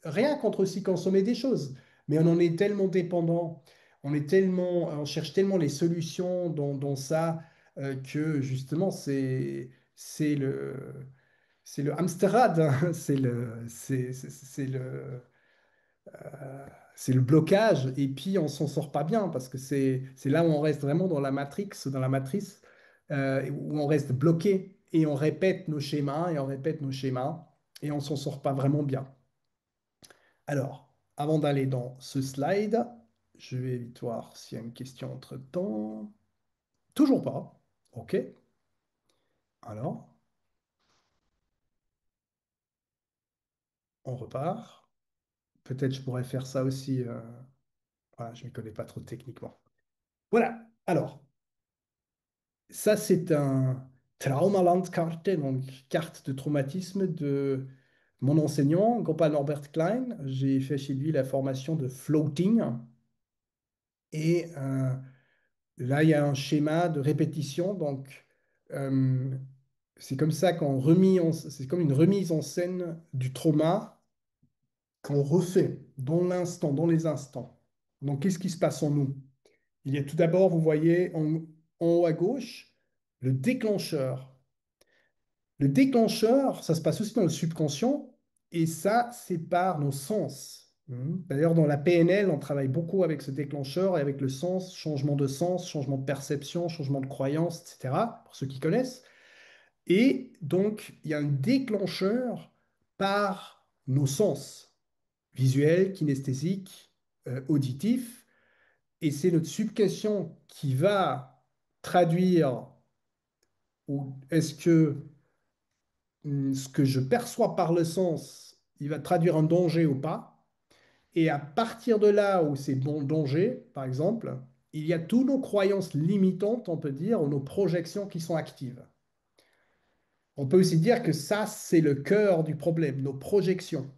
rien contre aussi consommer des choses, mais on en est tellement dépendant, on cherche tellement les solutions dans ça que justement, c'est le hamsterrad, hein. C'est le, c'est le blocage, et puis on s'en sort pas bien parce que c'est là où on reste vraiment dans la matrice, où on reste bloqué et on répète nos schémas et on répète nos schémas et on s'en sort pas vraiment bien. Alors, avant d'aller dans ce slide, je vais vite voir s'il y a une question entre-temps. Toujours pas. OK. Alors, on repart. Peut-être je pourrais faire ça aussi. Voilà, je ne m'y connais pas trop techniquement. Voilà. Alors, ça, c'est un Traumalandkarte, donc carte de traumatisme de mon enseignant, Gopal Norbert Klein. J'ai fait chez lui la formation de floating. Et là, il y a un schéma de répétition. Donc, euh, c'est comme ça c'est comme une remise en scène du trauma qu'on refait dans l'instant, dans les instants. Donc, qu'est-ce qui se passe en nous? Il y a tout d'abord, vous voyez en haut à gauche, le déclencheur. Le déclencheur, ça se passe aussi dans le subconscient, et ça, c'est par nos sens. D'ailleurs, dans la PNL, on travaille beaucoup avec ce déclencheur et avec le sens, changement de sens, changement de perception, changement de croyance, etc., pour ceux qui connaissent. Et donc, il y a un déclencheur par nos sens, visuels, kinesthésiques, auditifs, et c'est notre subconscient qui va traduire, ou est-ce que ce que je perçois par le sens, il va traduire un danger ou pas. Et à partir de là où c'est bon danger, par exemple, il y a toutes nos croyances limitantes, on peut dire, ou nos projections qui sont actives. On peut aussi dire que ça, c'est le cœur du problème, nos projections.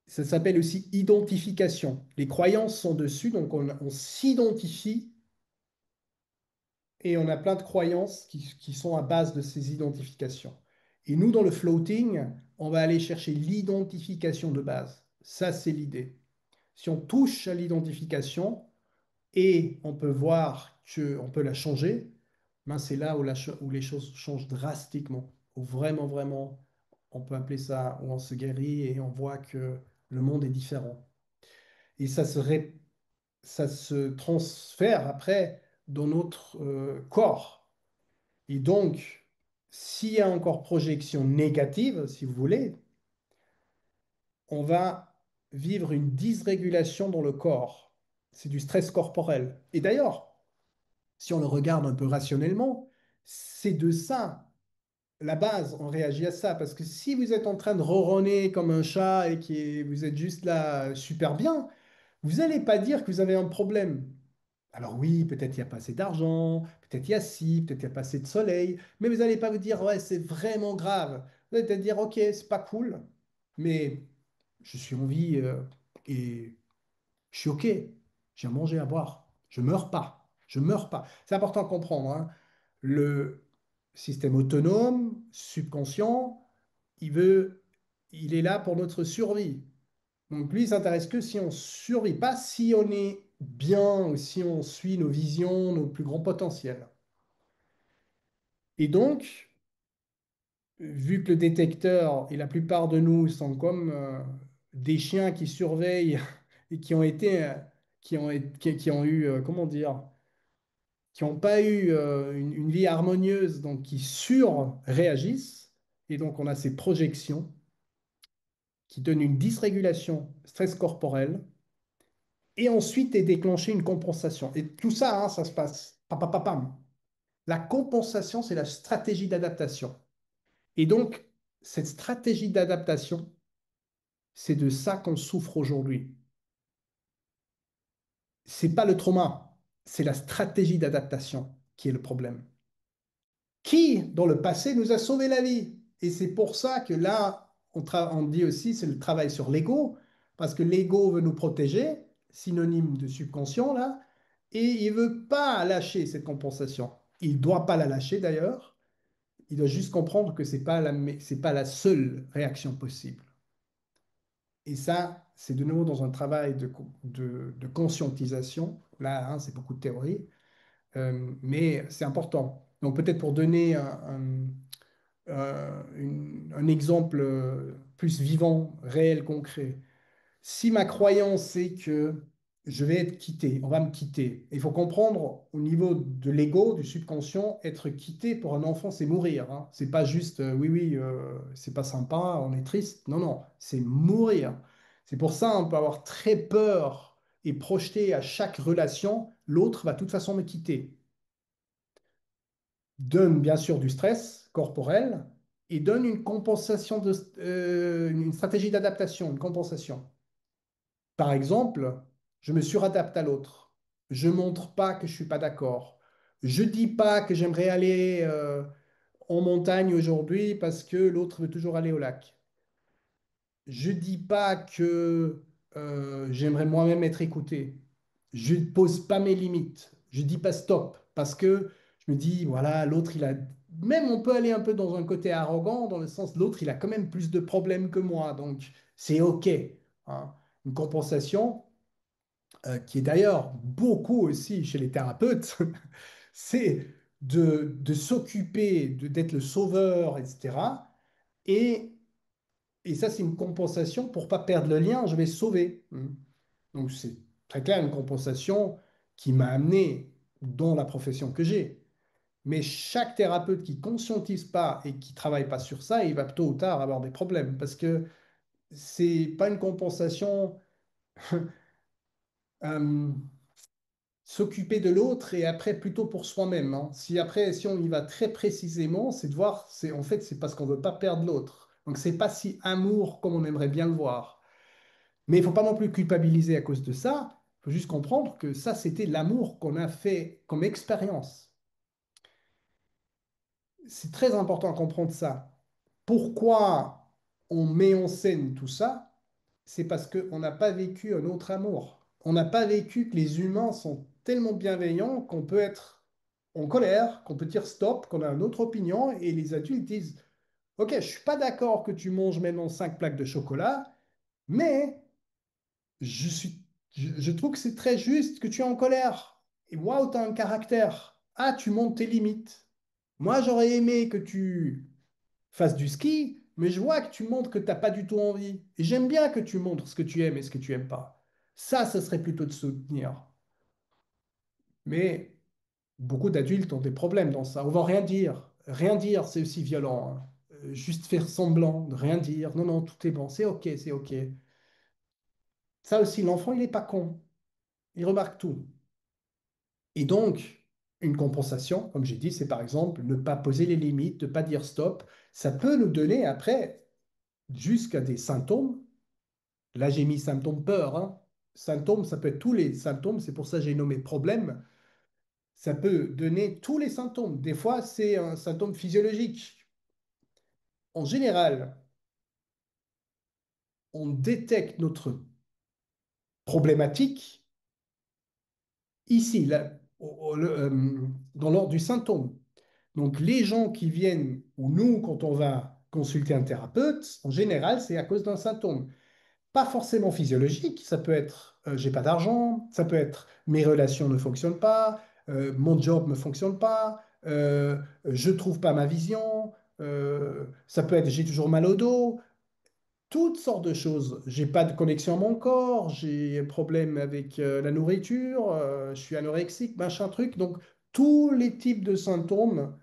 Ça s'appelle aussi identification. Les croyances sont dessus, donc on s'identifie et on a plein de croyances qui sont à base de ces identifications. Et nous, dans le floating, on va aller chercher l'identification de base. Ça, c'est l'idée. Si on touche à l'identification et on peut voir qu'on peut la changer, ben c'est là où les choses changent drastiquement. Où vraiment, vraiment, on peut appeler ça, où on se guérit et on voit que le monde est différent. Et ça se transfère après dans notre corps. Et donc, s'il y a encore projection négative, si vous voulez, on va vivre une dysrégulation dans le corps. C'est du stress corporel. Et d'ailleurs, si on le regarde un peu rationnellement, c'est de ça, la base, on réagit à ça. Parce que si vous êtes en train de ronronner comme un chat et que vous êtes juste là super bien, vous n'allez pas dire que vous avez un problème. Alors oui, peut-être il n'y a pas assez d'argent, peut-être il y a ci, peut-être il n'y a pas assez de soleil, mais vous n'allez pas vous dire, ouais, c'est vraiment grave. Vous allez peut-être dire, ok, c'est pas cool, mais je suis en vie et je suis ok. J'ai à manger, à boire. Je meurs pas. Je meurs pas. C'est important de comprendre, hein. Le système autonome, subconscient, il veut, il est là pour notre survie. Donc lui, il s'intéresse que si on survit, pas si on est bien si on suit nos visions, nos plus grands potentiels. Et donc, vu que le détecteur et la plupart de nous sont comme des chiens qui surveillent et qui ont été, qui ont eu, comment dire, qui n'ont pas eu une vie harmonieuse, donc qui surréagissent, et donc on a ces projections qui donnent une dysrégulation stress corporelle, et ensuite est déclenchée une compensation. Et tout ça, hein, ça se passe. Pam, pam, pam, pam. La compensation, c'est la stratégie d'adaptation. Et donc, cette stratégie d'adaptation, c'est de ça qu'on souffre aujourd'hui. C'est pas le trauma, c'est la stratégie d'adaptation qui est le problème. Qui, dans le passé, nous a sauvé la vie. Et c'est pour ça que là, on dit aussi, c'est le travail sur l'ego, parce que l'ego veut nous protéger, synonyme de subconscient, là, et il veut pas lâcher cette compensation. Il doit pas la lâcher d'ailleurs, il doit juste comprendre que c'est pas la seule réaction possible. Et ça, c'est de nouveau dans un travail de conscientisation. Là, hein, c'est beaucoup de théorie, mais c'est important. Donc peut-être pour donner un exemple plus vivant, réel, concret. Si ma croyance est que je vais être quitté, on va me quitter, il faut comprendre au niveau de l'ego, du subconscient, être quitté pour un enfant, c'est mourir. Hein. C'est pas juste oui, oui, c'est pas sympa, on est triste. Non, non, c'est mourir. C'est pour ça on peut avoir très peur et projeter à chaque relation, l'autre va de toute façon me quitter. Donne bien sûr du stress corporel et donne une compensation une stratégie d'adaptation, une compensation. Par exemple, je me suradapte à l'autre. Je montre pas que je suis pas d'accord. Je dis pas que j'aimerais aller en montagne aujourd'hui parce que l'autre veut toujours aller au lac. Je dis pas que j'aimerais moi-même être écouté. Je ne pose pas mes limites. Je dis pas stop parce que je me dis, voilà, l'autre, il a... Même on peut aller un peu dans un côté arrogant, dans le sens, l'autre, il a quand même plus de problèmes que moi. Donc, c'est OK. Hein. Une compensation, qui est d'ailleurs beaucoup aussi chez les thérapeutes, c'est de s'occuper, d'être le sauveur, etc. Et et ça, c'est une compensation pour pas perdre le lien, je vais sauver. Donc, c'est très clair une compensation qui m'a amené dans la profession que j'ai. Mais chaque thérapeute qui conscientise pas et qui travaille pas sur ça, il va tôt ou tard avoir des problèmes parce que c'est pas une compensation euh, s'occuper de l'autre et après plutôt pour soi-même. Hein. Si après, si on y va très précisément, c'est de voir, c'est en fait, c'est parce qu'on veut pas perdre l'autre. Donc, c'est pas si amour comme on aimerait bien le voir. Mais il ne faut pas non plus culpabiliser à cause de ça. Il faut juste comprendre que ça, c'était l'amour qu'on a fait comme expérience. C'est très important de comprendre ça. Pourquoi on met en scène tout ça? C'est parce qu'on n'a pas vécu un autre amour. On n'a pas vécu que les humains sont tellement bienveillants qu'on peut être en colère, qu'on peut dire stop, qu'on a une autre opinion, et les adultes disent, OK, je ne suis pas d'accord que tu manges maintenant 5 plaques de chocolat, mais je trouve que c'est très juste que tu es en colère. Et waouh, tu as un caractère. Ah, tu montes tes limites. Moi, j'aurais aimé que tu fasses du ski, mais je vois que tu montres que tu n'as pas du tout envie. Et j'aime bien que tu montres ce que tu aimes et ce que tu aimes pas. Ça serait plutôt de soutenir. Mais beaucoup d'adultes ont des problèmes dans ça. On va rien dire. Rien dire, c'est aussi violent. Hein. Juste faire semblant de rien dire. Non, non, tout est bon. C'est OK, c'est OK. Ça aussi, l'enfant, il n'est pas con. Il remarque tout. Et donc, une compensation, comme j'ai dit, c'est par exemple ne pas poser les limites, ne pas dire stop. Ça peut nous donner après jusqu'à des symptômes. Là, j'ai mis symptômes peur. Hein. Symptômes, ça peut être tous les symptômes. C'est pour ça que j'ai nommé problème. Ça peut donner tous les symptômes. Des fois, c'est un symptôme physiologique. En général, on détecte notre problématique ici, là, dans l'ordre du symptôme. Donc, les gens qui viennent, ou nous, quand on va consulter un thérapeute, en général, c'est à cause d'un symptôme. pas forcément physiologique, ça peut être j'ai pas d'argent, ça peut être mes relations ne fonctionnent pas, mon job ne fonctionne pas, je trouve pas ma vision, ça peut être j'ai toujours mal au dos, toutes sortes de choses. J'ai pas de connexion à mon corps, j'ai un problème avec la nourriture, je suis anorexique, machin truc. Donc, tous les types de symptômes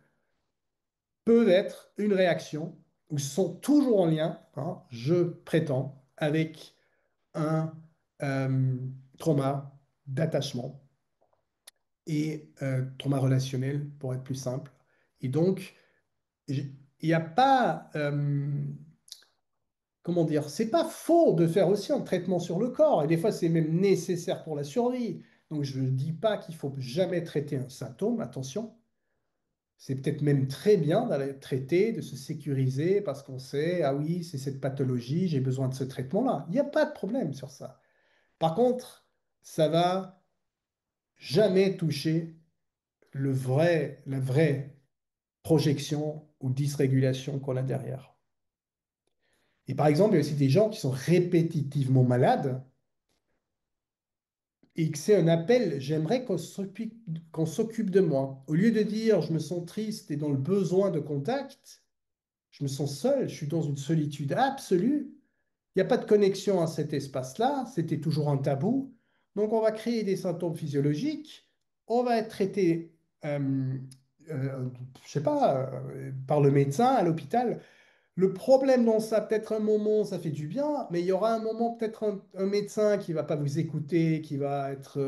peuvent être une réaction ou sont toujours en lien, hein, je prétends, avec un euh, trauma d'attachement et trauma relationnel, pour être plus simple. Et donc, il n'y a pas, comment dire, c'est pas faux de faire aussi un traitement sur le corps, et des fois c'est même nécessaire pour la survie. Donc je ne dis pas qu'il faut jamais traiter un symptôme, attention. C'est peut-être même très bien d'aller traiter, de se sécuriser parce qu'on sait, ah oui, c'est cette pathologie, j'ai besoin de ce traitement-là. Il n'y a pas de problème sur ça. Par contre, ça va jamais toucher la vraie projection ou dysrégulation qu'on a derrière. Et par exemple, il y a aussi des gens qui sont répétitivement malades et que c'est un appel, j'aimerais qu'on s'occupe de moi. Au lieu de dire je me sens triste et dans le besoin de contact, je me sens seul, je suis dans une solitude absolue. Il n'y a pas de connexion à cet espace-là, c'était toujours un tabou. Donc on va créer des symptômes physiologiques, on va être traité, je sais pas, par le médecin à l'hôpital. Le problème dans ça, peut-être un moment, ça fait du bien, mais il y aura un moment, peut-être un médecin qui va pas vous écouter, qui va être,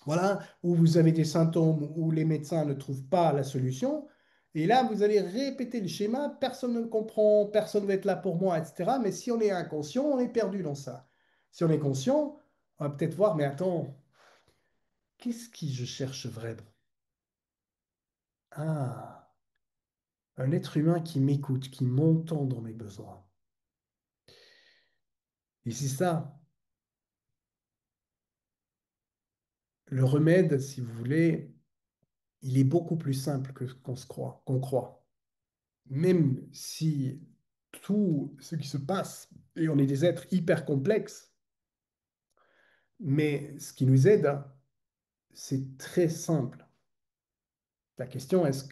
voilà, où vous avez des symptômes où les médecins ne trouvent pas la solution. Et là, vous allez répéter le schéma, personne ne le comprend, personne ne va être là pour moi, etc. Mais si on est inconscient, on est perdu dans ça. Si on est conscient, on va peut-être voir, mais attends, qu'est-ce que je cherche vraiment? Ah, un être humain qui m'écoute, qui m'entend dans mes besoins. Et c'est ça, le remède, si vous voulez, il est beaucoup plus simple que ce qu'on se croit, qu'on croit. Même si tout ce qui se passe, et on est des êtres hyper complexes, mais ce qui nous aide, hein, c'est très simple. La question, est-ce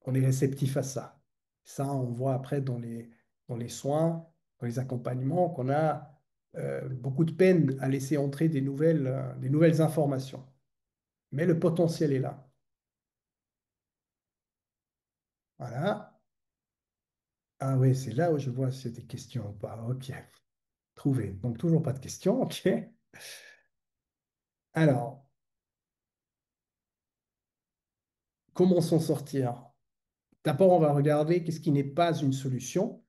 qu'on est réceptif à ça? Ça, on voit après dans les soins, dans les accompagnements, qu'on a beaucoup de peine à laisser entrer des nouvelles informations. Mais le potentiel est là. Voilà. Ah oui, c'est là où je vois si c'est des questions ou pas. Ok, trouvé. Donc toujours pas de questions. Ok. Alors, comment s'en sortir? D'abord, on va regarder qu'est-ce qui n'est pas une solution,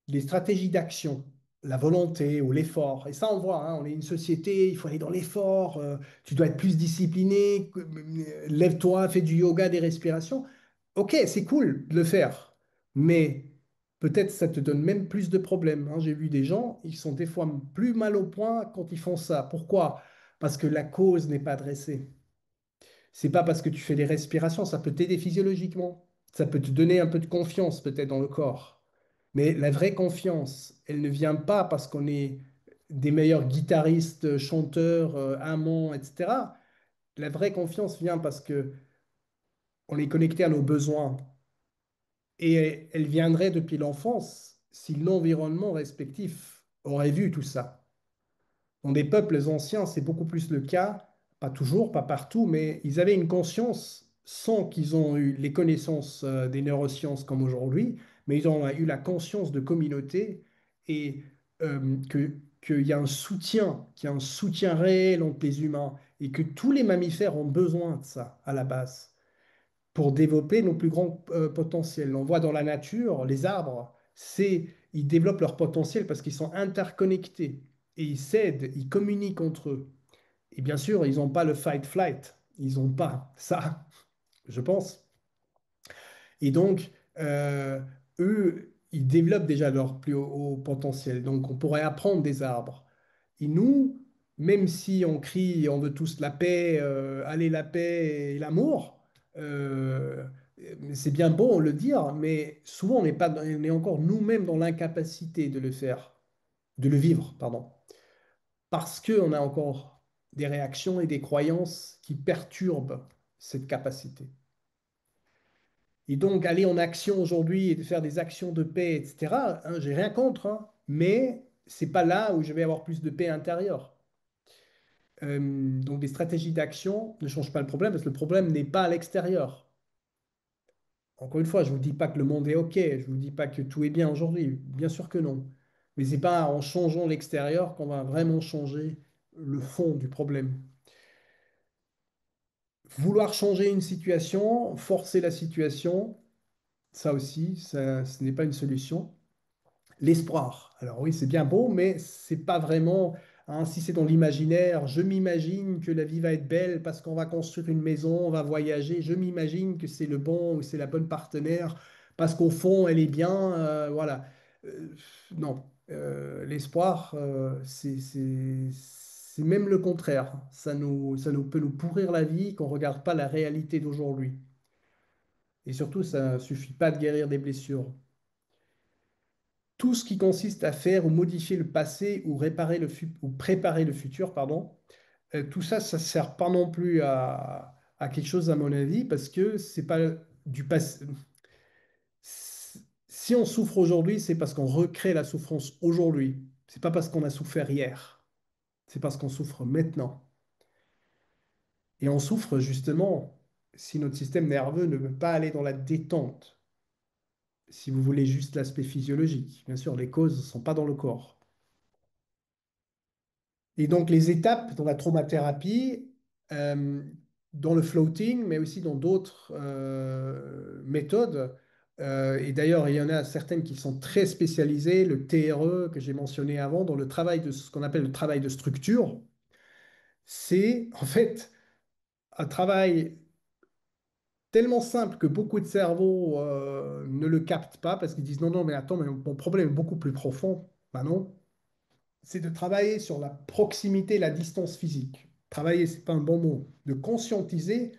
les stratégies d'action, la volonté ou l'effort. Et ça, on voit, hein, on est une société, il faut aller dans l'effort, tu dois être plus discipliné, lève-toi, fais du yoga, des respirations. Ok, c'est cool de le faire, mais peut-être ça te donne même plus de problèmes, hein. J'ai vu des gens, ils sont des fois plus mal au point quand ils font ça. Pourquoi? Parce que la cause n'est pas adressée. C'est pas parce que tu fais des respirations, ça peut t'aider physiologiquement. Ça peut te donner un peu de confiance peut-être dans le corps. Mais la vraie confiance, elle ne vient pas parce qu'on est des meilleurs guitaristes, chanteurs, amants, etc. La vraie confiance vient parce que on est connecté à nos besoins. Et elle viendrait depuis l'enfance si l'environnement respectif aurait vu tout ça. Dans des peuples anciens, c'est beaucoup plus le cas, pas toujours, pas partout, mais ils avaient une conscience sans qu'ils ont eu les connaissances des neurosciences comme aujourd'hui, mais ils ont eu la conscience de communauté et qu'il y a un soutien, qu'il y a un soutien réel entre les humains et que tous les mammifères ont besoin de ça à la base pour développer nos plus grands potentiels. On voit dans la nature, les arbres, ils développent leur potentiel parce qu'ils sont interconnectés et ils s'aident, ils communiquent entre eux. Et bien sûr, ils n'ont pas le fight-flight, ils n'ont pas ça, je pense. Et donc, eux, ils développent déjà leur plus haut potentiel. Donc, on pourrait apprendre des arbres. Et nous, même si on crie, on veut tous la paix, allez, la paix et l'amour, euh, c'est bien beau le dire, mais souvent on n'est pas, on est encore nous-mêmes dans l'incapacité de le faire. de le vivre, pardon. Parce qu'on a encore des réactions et des croyances qui perturbent cette capacité. Et donc, aller en action aujourd'hui et de faire des actions de paix, etc., hein, j'ai rien contre, hein, mais c'est pas là où je vais avoir plus de paix intérieure. Donc, des stratégies d'action ne changent pas le problème parce que le problème n'est pas à l'extérieur. Encore une fois, je ne vous dis pas que le monde est OK, je ne vous dis pas que tout est bien aujourd'hui, bien sûr que non. Mais ce n'est pas en changeant l'extérieur qu'on va vraiment changer le fond du problème. Vouloir changer une situation, forcer la situation, ça aussi, ce n'est pas une solution. L'espoir. Alors oui, c'est bien beau, mais c'est pas vraiment, hein, si c'est dans l'imaginaire, je m'imagine que la vie va être belle parce qu'on va construire une maison, on va voyager, je m'imagine que c'est le bon ou c'est la bonne partenaire parce qu'au fond, elle est bien, voilà. Euh, non. L'espoir, c'est même le contraire. Ça nous peut nous pourrir la vie qu'on ne regarde pas la réalité d'aujourd'hui. Et surtout, ça ne suffit pas de guérir des blessures. Tout ce qui consiste à faire ou modifier le passé ou ou préparer le futur, pardon, tout ça, ça ne sert pas non plus à quelque chose à mon avis parce que c'est pas du passé. Si on souffre aujourd'hui, c'est parce qu'on recrée la souffrance aujourd'hui. C'est pas parce qu'on a souffert hier. C'est parce qu'on souffre maintenant. Et on souffre justement si notre système nerveux ne veut pas aller dans la détente. Si vous voulez juste l'aspect physiologique, bien sûr, les causes ne sont pas dans le corps. Et donc, les étapes dans la traumathérapie, euh, dans le floating, mais aussi dans d'autres méthodes, et d'ailleurs, il y en a certaines qui sont très spécialisées, le TRE que j'ai mentionné avant, dans le travail de ce qu'on appelle le travail de structure, c'est en fait un travail tellement simple que beaucoup de cerveaux ne le captent pas parce qu'ils disent non, non, mais attends, mais mon problème est beaucoup plus profond. Ben non, c'est de travailler sur la proximité, la distance physique. Travailler, c'est pas un bon mot. De conscientiser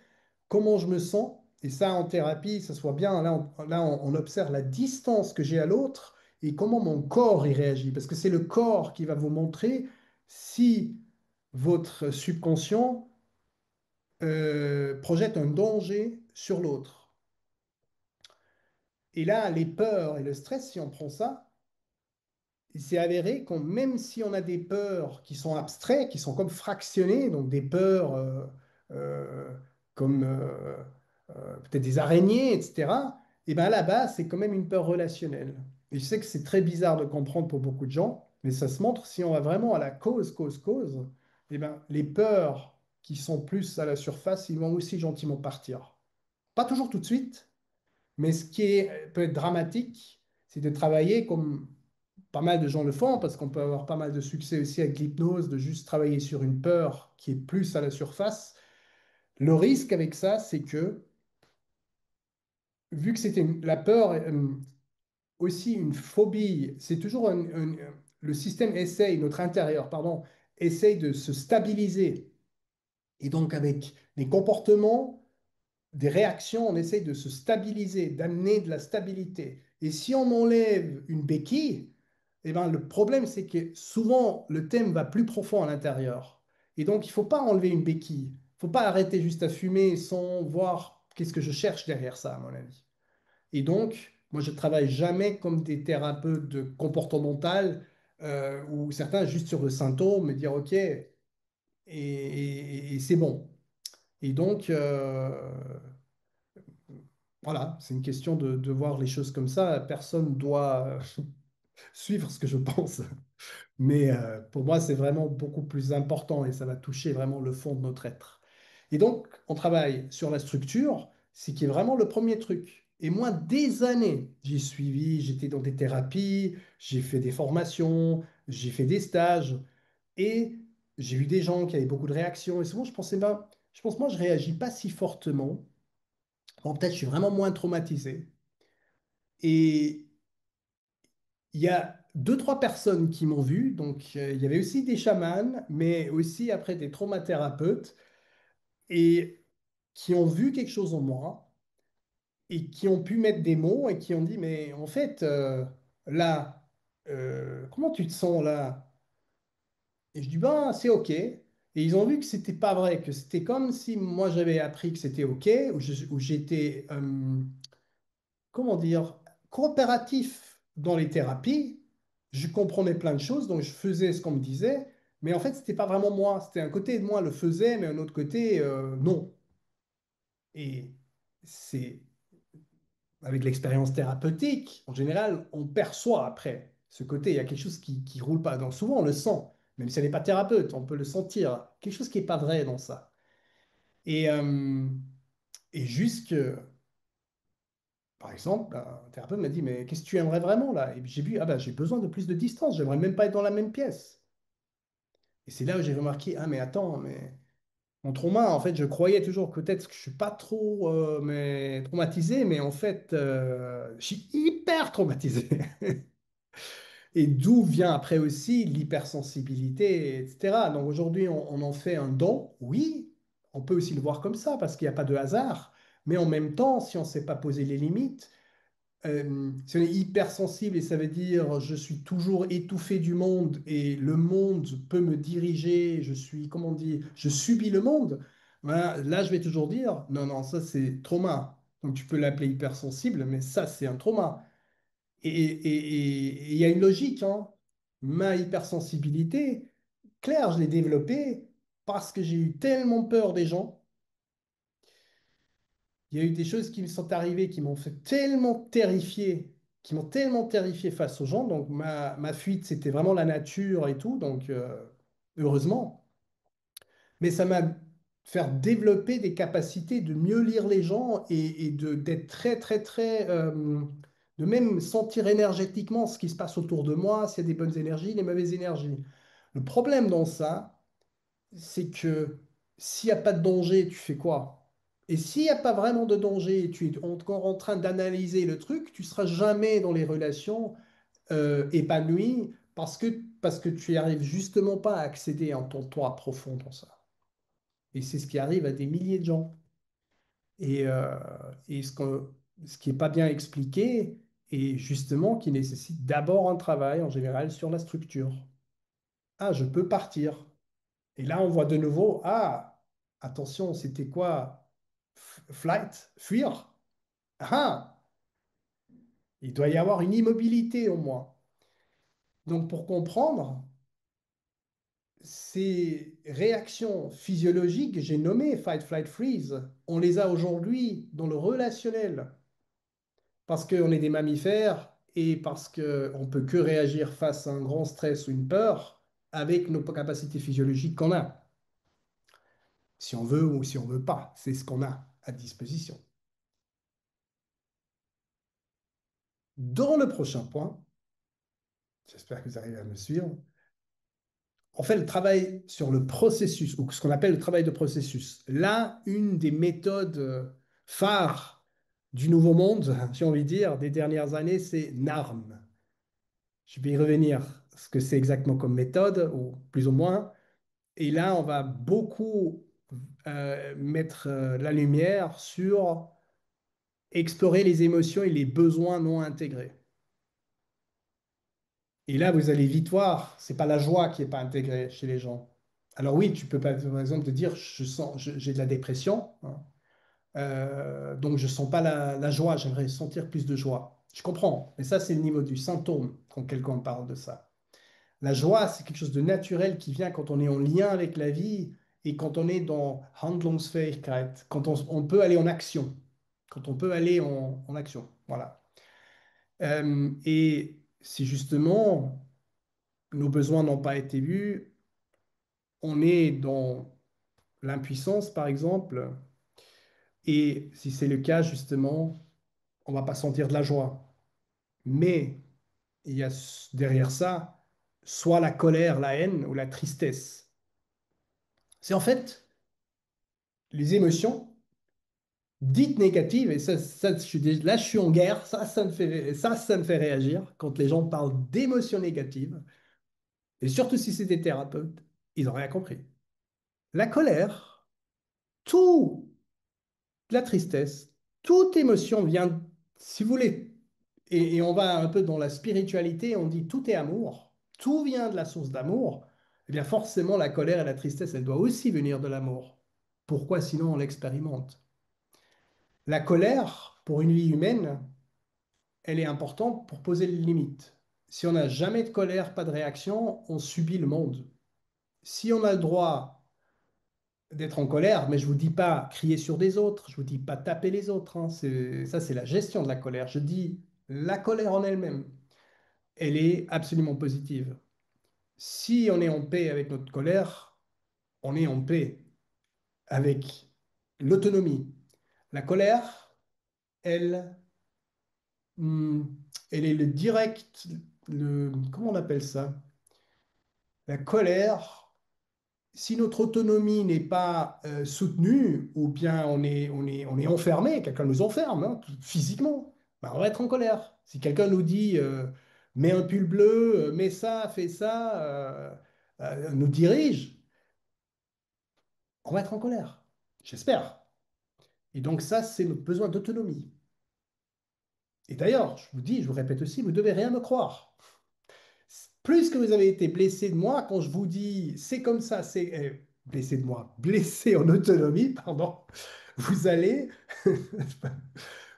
comment je me sens. Et ça, en thérapie, ça soit bien. Là, on observe la distance que j'ai à l'autre et comment mon corps y réagit. Parce que c'est le corps qui va vous montrer si votre subconscient projette un danger sur l'autre. Et là, les peurs et le stress, si on prend ça, il s'est avéré que même si on a des peurs qui sont abstraites, qui sont comme fractionnées, donc des peurs euh, comme peut-être des araignées, etc., et bien là-bas, c'est quand même une peur relationnelle. Et je sais que c'est très bizarre de comprendre pour beaucoup de gens, mais ça se montre si on va vraiment à la cause, et ben, les peurs qui sont plus à la surface, ils vont aussi gentiment partir. Pas toujours tout de suite, mais ce qui peut être dramatique, c'est de travailler comme pas mal de gens le font, parce qu'on peut avoir pas mal de succès aussi avec l'hypnose, de juste travailler sur une peur qui est plus à la surface. Le risque avec ça, c'est que, vu que la peur, aussi une phobie, c'est toujours le système essaye, notre intérieur, pardon, essaye de se stabiliser. Et donc, avec des comportements, des réactions, on essaye de se stabiliser, d'amener de la stabilité. Et si on enlève une béquille, eh ben, le problème, c'est que souvent, le thème va plus profond à l'intérieur. Et donc, il ne faut pas enlever une béquille. Il ne faut pas arrêter juste à fumer sans voir qu'est-ce que je cherche derrière ça, à mon avis. Et donc, moi, je travaille jamais comme des thérapeutes de comportemental ou certains juste sur le symptôme, me dire OK, et c'est bon. Et donc, voilà, c'est une question de voir les choses comme ça. Personne doit suivre ce que je pense. Mais pour moi, c'est vraiment beaucoup plus important et ça va toucher vraiment le fond de notre être. Et donc, on travaille sur la structure, ce qui est vraiment le premier truc. Et moi, des années, j'ai suivi, j'étais dans des thérapies, j'ai fait des formations, j'ai fait des stages et j'ai eu des gens qui avaient beaucoup de réactions. Et souvent, je pensais, ben, je pense, moi, je réagis pas si fortement. Bon, peut-être je suis vraiment moins traumatisé. Et il y a deux, trois personnes qui m'ont vu. Donc, il y avait aussi des chamans, mais aussi après des traumathérapeutes et qui ont vu quelque chose en moi et qui ont pu mettre des mots et qui ont dit, mais en fait, là, comment tu te sens là? Et je dis, ben, c'est OK. Et ils ont vu que c'était pas vrai, que c'était comme si moi j'avais appris que c'était OK, ou j'étais, comment dire, coopératif dans les thérapies. Je comprenais plein de choses, donc je faisais ce qu'on me disait, mais en fait, c'était pas vraiment moi. C'était un côté de moi le faisait, mais un autre côté, non. Et c'est avec l'expérience thérapeutique, en général, on perçoit après ce côté. Il y a quelque chose qui roule pas. Donc souvent, on le sent, même si on n'est pas thérapeute, on peut le sentir. Quelque chose qui est pas vrai dans ça. Et, euh, et juste que, par exemple, un thérapeute m'a dit, mais qu'est-ce que tu aimerais vraiment là? Et puis j'ai vu, ah ben j'ai besoin de plus de distance. J'aimerais même pas être dans la même pièce. Et c'est là où j'ai remarqué, ah mais attends, mais mon trauma, en fait, je croyais toujours que peut-être que je suis pas trop mais, traumatisé, mais en fait, je suis hyper traumatisé. Et d'où vient après aussi l'hypersensibilité, etc. Donc aujourd'hui, on en fait un don. Oui, on peut aussi le voir comme ça, parce qu'il n'y a pas de hasard. Mais en même temps, si on ne sait pas poser les limites, si on est hypersensible et ça veut dire je suis toujours étouffé du monde et le monde peut me diriger, je suis, comment on dit, je subis le monde, ben, là je vais toujours dire non, non, ça c'est trauma. Donc tu peux l'appeler hypersensible, mais ça c'est un trauma. Et il y a une logique, hein. Ma hypersensibilité, claire, je l'ai développée parce que j'ai eu tellement peur des gens. Il y a eu des choses qui me sont arrivées qui m'ont fait tellement terrifier, qui m'ont tellement terrifié face aux gens. Donc ma fuite, c'était vraiment la nature et tout. Donc heureusement. Mais ça m'a fait développer des capacités de mieux lire les gens et d'être très, très, très, de même sentir énergétiquement ce qui se passe autour de moi, s'il y a des bonnes énergies, des mauvaises énergies. Le problème dans ça, c'est que s'il n'y a pas de danger, tu fais quoi? Et s'il n'y a pas vraiment de danger et tu es encore en train d'analyser le truc, tu seras jamais dans les relations épanouies parce que tu arrives justement pas à accéder en ton toi profond dans ça. Et c'est ce qui arrive à des milliers de gens. Et ce qui n'est pas bien expliqué, et justement qui nécessite d'abord un travail en général sur la structure. Ah, je peux partir. Et là, on voit de nouveau, ah, attention, c'était quoi? Flight, fuir. Ah, il doit y avoir une immobilité au moins. Donc, pour comprendre ces réactions physiologiques que j'ai nommées, fight, flight, freeze, on les a aujourd'hui dans le relationnel parce qu'on est des mammifères et parce qu'on ne peut que réagir face à un grand stress ou une peur avec nos capacités physiologiques qu'on a. Si on veut ou si on veut pas, c'est ce qu'on a à disposition. Dans le prochain point, j'espère que vous arrivez à me suivre, on fait le travail sur le processus, ou ce qu'on appelle le travail de processus. Là, une des méthodes phares du Nouveau Monde, j'ai envie de dire, des dernières années, c'est NARM. Je vais y revenir, ce que c'est exactement comme méthode, ou plus ou moins. Et là, on va beaucoup mettre la lumière sur explorer les émotions et les besoins non intégrés. Et là, vous allez vite voir, c'est pas la joie qui n'est pas intégrée chez les gens. Alors oui, tu peux pas, par exemple, te dire, j'ai de la dépression, hein, donc je sens pas la joie, j'aimerais sentir plus de joie. Je comprends, mais ça, c'est le niveau du symptôme quand quelqu'un parle de ça. La joie, c'est quelque chose de naturel qui vient quand on est en lien avec la vie et quand on est dans Handlungsfähigkeit, quand on peut aller en action, quand on peut aller en action. Voilà. Et si justement nos besoins n'ont pas été vus, on est dans l'impuissance, par exemple, et si c'est le cas, justement, on va pas sentir de la joie. Mais il y a derrière ça soit la colère, la haine ou la tristesse. C'est en fait les émotions dites négatives, et ça, là je suis en guerre, ça me fait réagir quand les gens parlent d'émotions négatives, et surtout si c'est des thérapeutes, ils n'ont rien compris. La colère, tout, la tristesse, toute émotion vient, si vous voulez, et on va un peu dans la spiritualité, on dit tout est amour, tout vient de la source d'amour, eh bien forcément la colère et la tristesse, elle doit aussi venir de l'amour. Pourquoi sinon on l'expérimente? La colère, pour une vie humaine, elle est importante pour poser les limites. Si on n'a jamais de colère, pas de réaction, on subit le monde. Si on a le droit d'être en colère, mais je vous dis pas crier sur des autres, je vous dis pas taper les autres, hein, ça c'est la gestion de la colère. Je dis la colère en elle-même, elle est absolument positive. Si on est en paix avec notre colère, on est en paix avec l'autonomie. La colère, elle, hmm, elle est le direct, comment on appelle ça? La colère, si notre autonomie n'est pas soutenue, ou bien on est enfermé, quelqu'un nous enferme hein, physiquement, ben, on va être en colère. Si quelqu'un nous dit mets un pull bleu, mets ça, fais ça, nous dirige, on va être en colère. J'espère. Et donc ça, c'est notre besoin d'autonomie. Et d'ailleurs, je vous dis, je vous répète aussi, vous ne devez rien me croire. Plus que vous avez été blessé de moi, quand je vous dis c'est comme ça, c'est blessé de moi, blessé en autonomie, pardon, vous allez,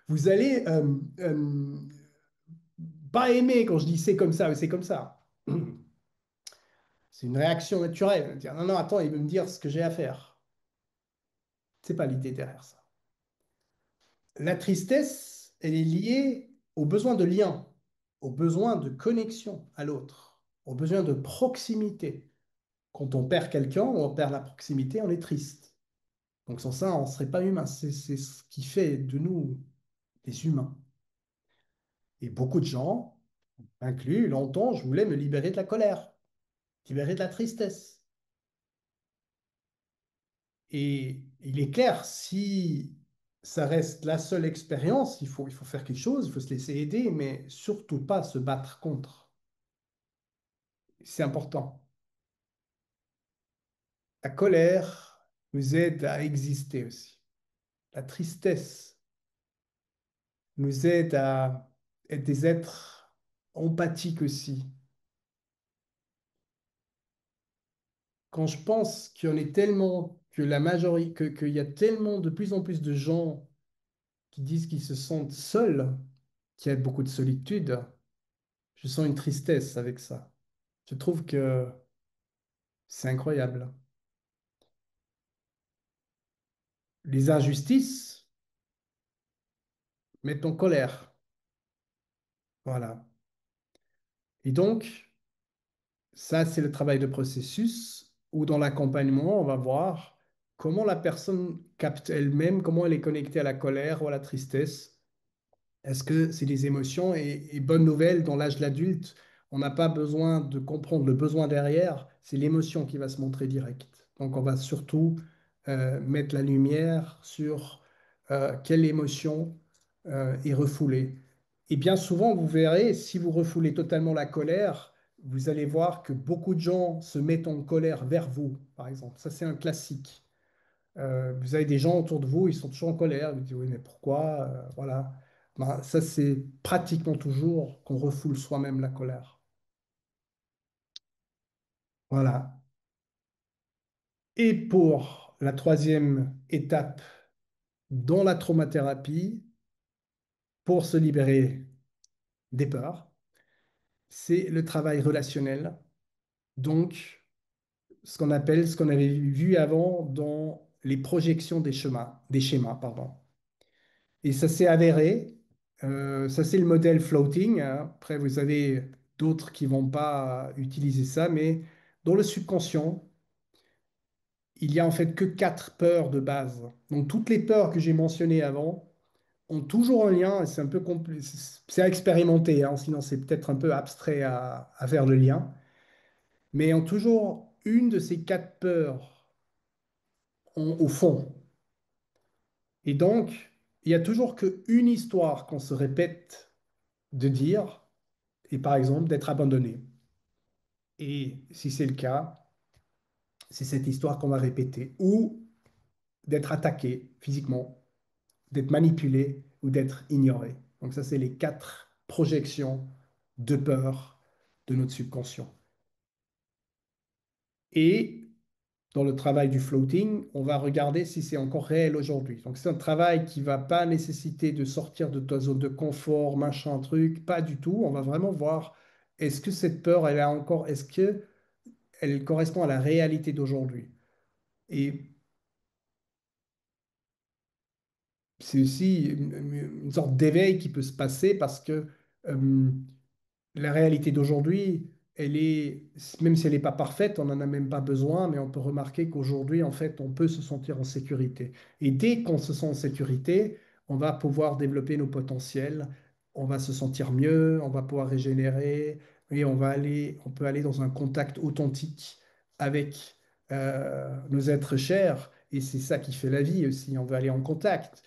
vous allez pas aimer quand je dis c'est comme ça ou c'est comme ça. C'est une réaction naturelle. Dire non, non, attends, il veut me dire ce que j'ai à faire. C'est pas l'idée derrière ça. La tristesse, elle est liée au besoin de lien, au besoin de connexion à l'autre, au besoin de proximité. Quand on perd quelqu'un, on perd la proximité, on est triste. Donc sans ça, on ne serait pas humain. C'est ce qui fait de nous des humains. Et beaucoup de gens, inclus, longtemps, je voulais me libérer de la colère, libérer de la tristesse. Et il est clair, si ça reste la seule expérience, il faut faire quelque chose, il faut se laisser aider, mais surtout pas se battre contre. C'est important. La colère nous aide à exister aussi. La tristesse nous aide à être des êtres empathiques aussi. Quand je pense qu'il y en est tellement, que la majorité, qu'il y a tellement de plus en plus de gens qui disent qu'ils se sentent seuls, qu'il y a beaucoup de solitude, je sens une tristesse avec ça. Je trouve que c'est incroyable. Les injustices mettent en colère. Voilà. Et donc, ça, c'est le travail de processus où dans l'accompagnement, on va voir comment la personne capte elle-même, comment elle est connectée à la colère ou à la tristesse. Est-ce que c'est des émotions? Et bonne nouvelle, dans l'âge de l'adulte, on n'a pas besoin de comprendre le besoin derrière, c'est l'émotion qui va se montrer directe. Donc on va surtout mettre la lumière sur quelle émotion est refoulée. Et bien souvent, vous verrez, si vous refoulez totalement la colère, vous allez voir que beaucoup de gens se mettent en colère vers vous, par exemple. Ça, c'est un classique. Vous avez des gens autour de vous, ils sont toujours en colère. Vous dites, oui, mais pourquoi? Voilà. Ben, ça, c'est pratiquement toujours qu'on refoule soi-même la colère. Voilà. Et pour la troisième étape dans la traumathérapie, pour se libérer des peurs, c'est le travail relationnel. Donc, ce qu'on appelle, ce qu'on avait vu avant dans les projections des schémas, pardon. Et ça s'est avéré. Ça, c'est le modèle floating, hein. Après, vous avez d'autres qui vont pas utiliser ça, mais dans le subconscient, il y a en fait que quatre peurs de base. Donc, toutes les peurs que j'ai mentionnées avant ont toujours un lien. C'est un peu c'est à expérimenter, hein, sinon c'est peut-être un peu abstrait à faire le lien, mais ont toujours une de ces quatre peurs au fond. Et donc, il y a toujours qu'une histoire qu'on se répète de dire, et par exemple d'être abandonné. Et si c'est le cas, c'est cette histoire qu'on va répéter, ou d'être attaqué physiquement, d'être manipulé ou d'être ignoré. Donc ça, c'est les quatre projection de peur de notre subconscient. Et dans le travail du floating, on va regarder si c'est encore réel aujourd'hui. Donc c'est un travail qui va pas nécessiter de sortir de ta zone de confort, machin truc, pas du tout. On va vraiment voir est-ce que cette peur, elle a encore, est-ce que elle correspond à la réalité d'aujourd'hui. Et c'est aussi une sorte d'éveil qui peut se passer parce que euh, la réalité d'aujourd'hui, elle est, même si elle n'est pas parfaite, on n'en a même pas besoin, mais on peut remarquer qu'aujourd'hui, en fait, on peut se sentir en sécurité. Et dès qu'on se sent en sécurité, on va pouvoir développer nos potentiels, on va se sentir mieux, on va pouvoir régénérer, et on peut aller dans un contact authentique avec nos êtres chers. Et c'est ça qui fait la vie aussi, on veut aller en contact.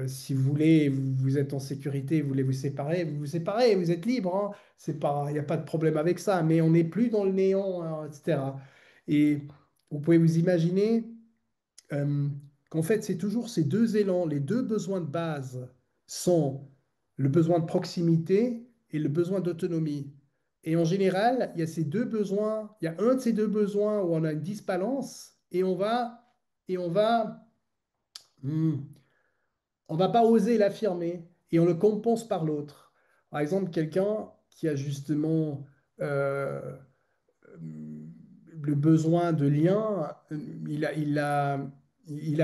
Si vous voulez, vous êtes en sécurité, vous voulez vous vous séparez, vous êtes libre, hein. C'est pas, il n'y a pas de problème avec ça, mais on n'est plus dans le néant, hein, etc. Et vous pouvez vous imaginer euh, qu'en fait, c'est toujours ces deux élans, les deux besoins de base sont le besoin de proximité et le besoin d'autonomie. Et en général, il y a ces deux besoins, il y a un de ces deux besoins où on a une disbalance et hmm, on va pas oser l'affirmer et on le compense par l'autre. Par exemple, quelqu'un qui a justement euh, le besoin de lien, il a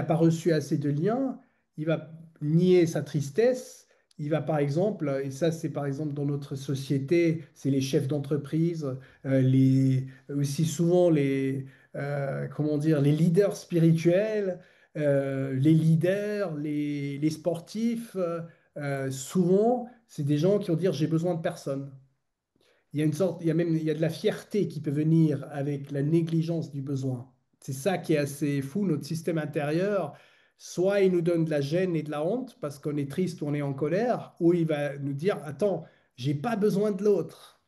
pas reçu assez de liens, il va nier sa tristesse, il va par exemple, et ça c'est par exemple dans notre société, c'est les chefs d'entreprise, aussi souvent comment dire, les leaders spirituels, les leaders, les sportifs, souvent c'est des gens qui vont dire j'ai besoin de personne. Il y a une sorte, il y a même, il y a de la fierté qui peut venir avec la négligence du besoin. C'est ça qui est assez fou, notre système intérieur. Soit il nous donne de la gêne et de la honte parce qu'on est triste ou on est en colère, ou il va nous dire, attends, j'ai pas besoin de l'autre,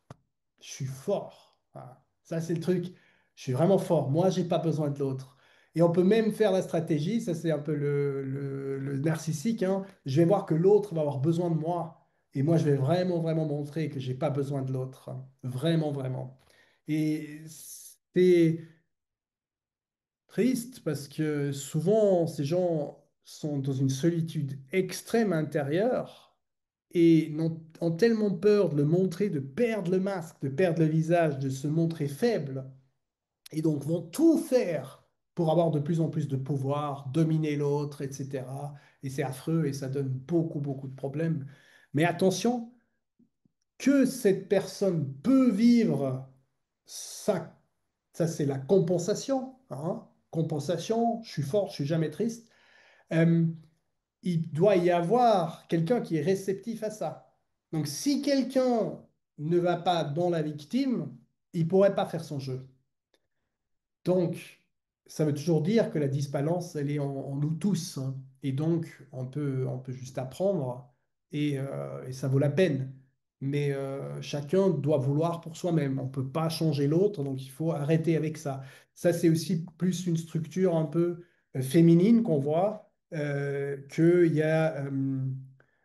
je suis fort. Voilà. Ça, c'est le truc. Je suis vraiment fort. Moi, j'ai pas besoin de l'autre. Et on peut même faire la stratégie, ça c'est un peu le narcissique, hein. Je vais voir que l'autre va avoir besoin de moi. Et moi, je vais vraiment, vraiment montrer que j'ai pas besoin de l'autre, hein. Vraiment, vraiment. Et c'est triste parce que souvent, ces gens sont dans une solitude extrême intérieure et ont tellement peur de le montrer, de perdre le masque, de perdre le visage, de se montrer faible, et donc vont tout faire pour avoir de plus en plus de pouvoir, dominer l'autre, etc. Et c'est affreux et ça donne beaucoup, beaucoup de problèmes. Mais attention, que cette personne peut vivre, ça, ça c'est la compensation, hein. Compensation, je suis fort, je suis jamais triste. Euh, il doit y avoir quelqu'un qui est réceptif à ça. Donc, si quelqu'un ne va pas dans la victime, il ne pourrait pas faire son jeu. Donc, ça veut toujours dire que la disbalance, elle est en nous tous, hein. Et donc, on peut juste apprendre et ça vaut la peine. Mais chacun doit vouloir pour soi-même. On ne peut pas changer l'autre, donc il faut arrêter avec ça. Ça, c'est aussi plus une structure un peu féminine qu'on voit, qu'il y a,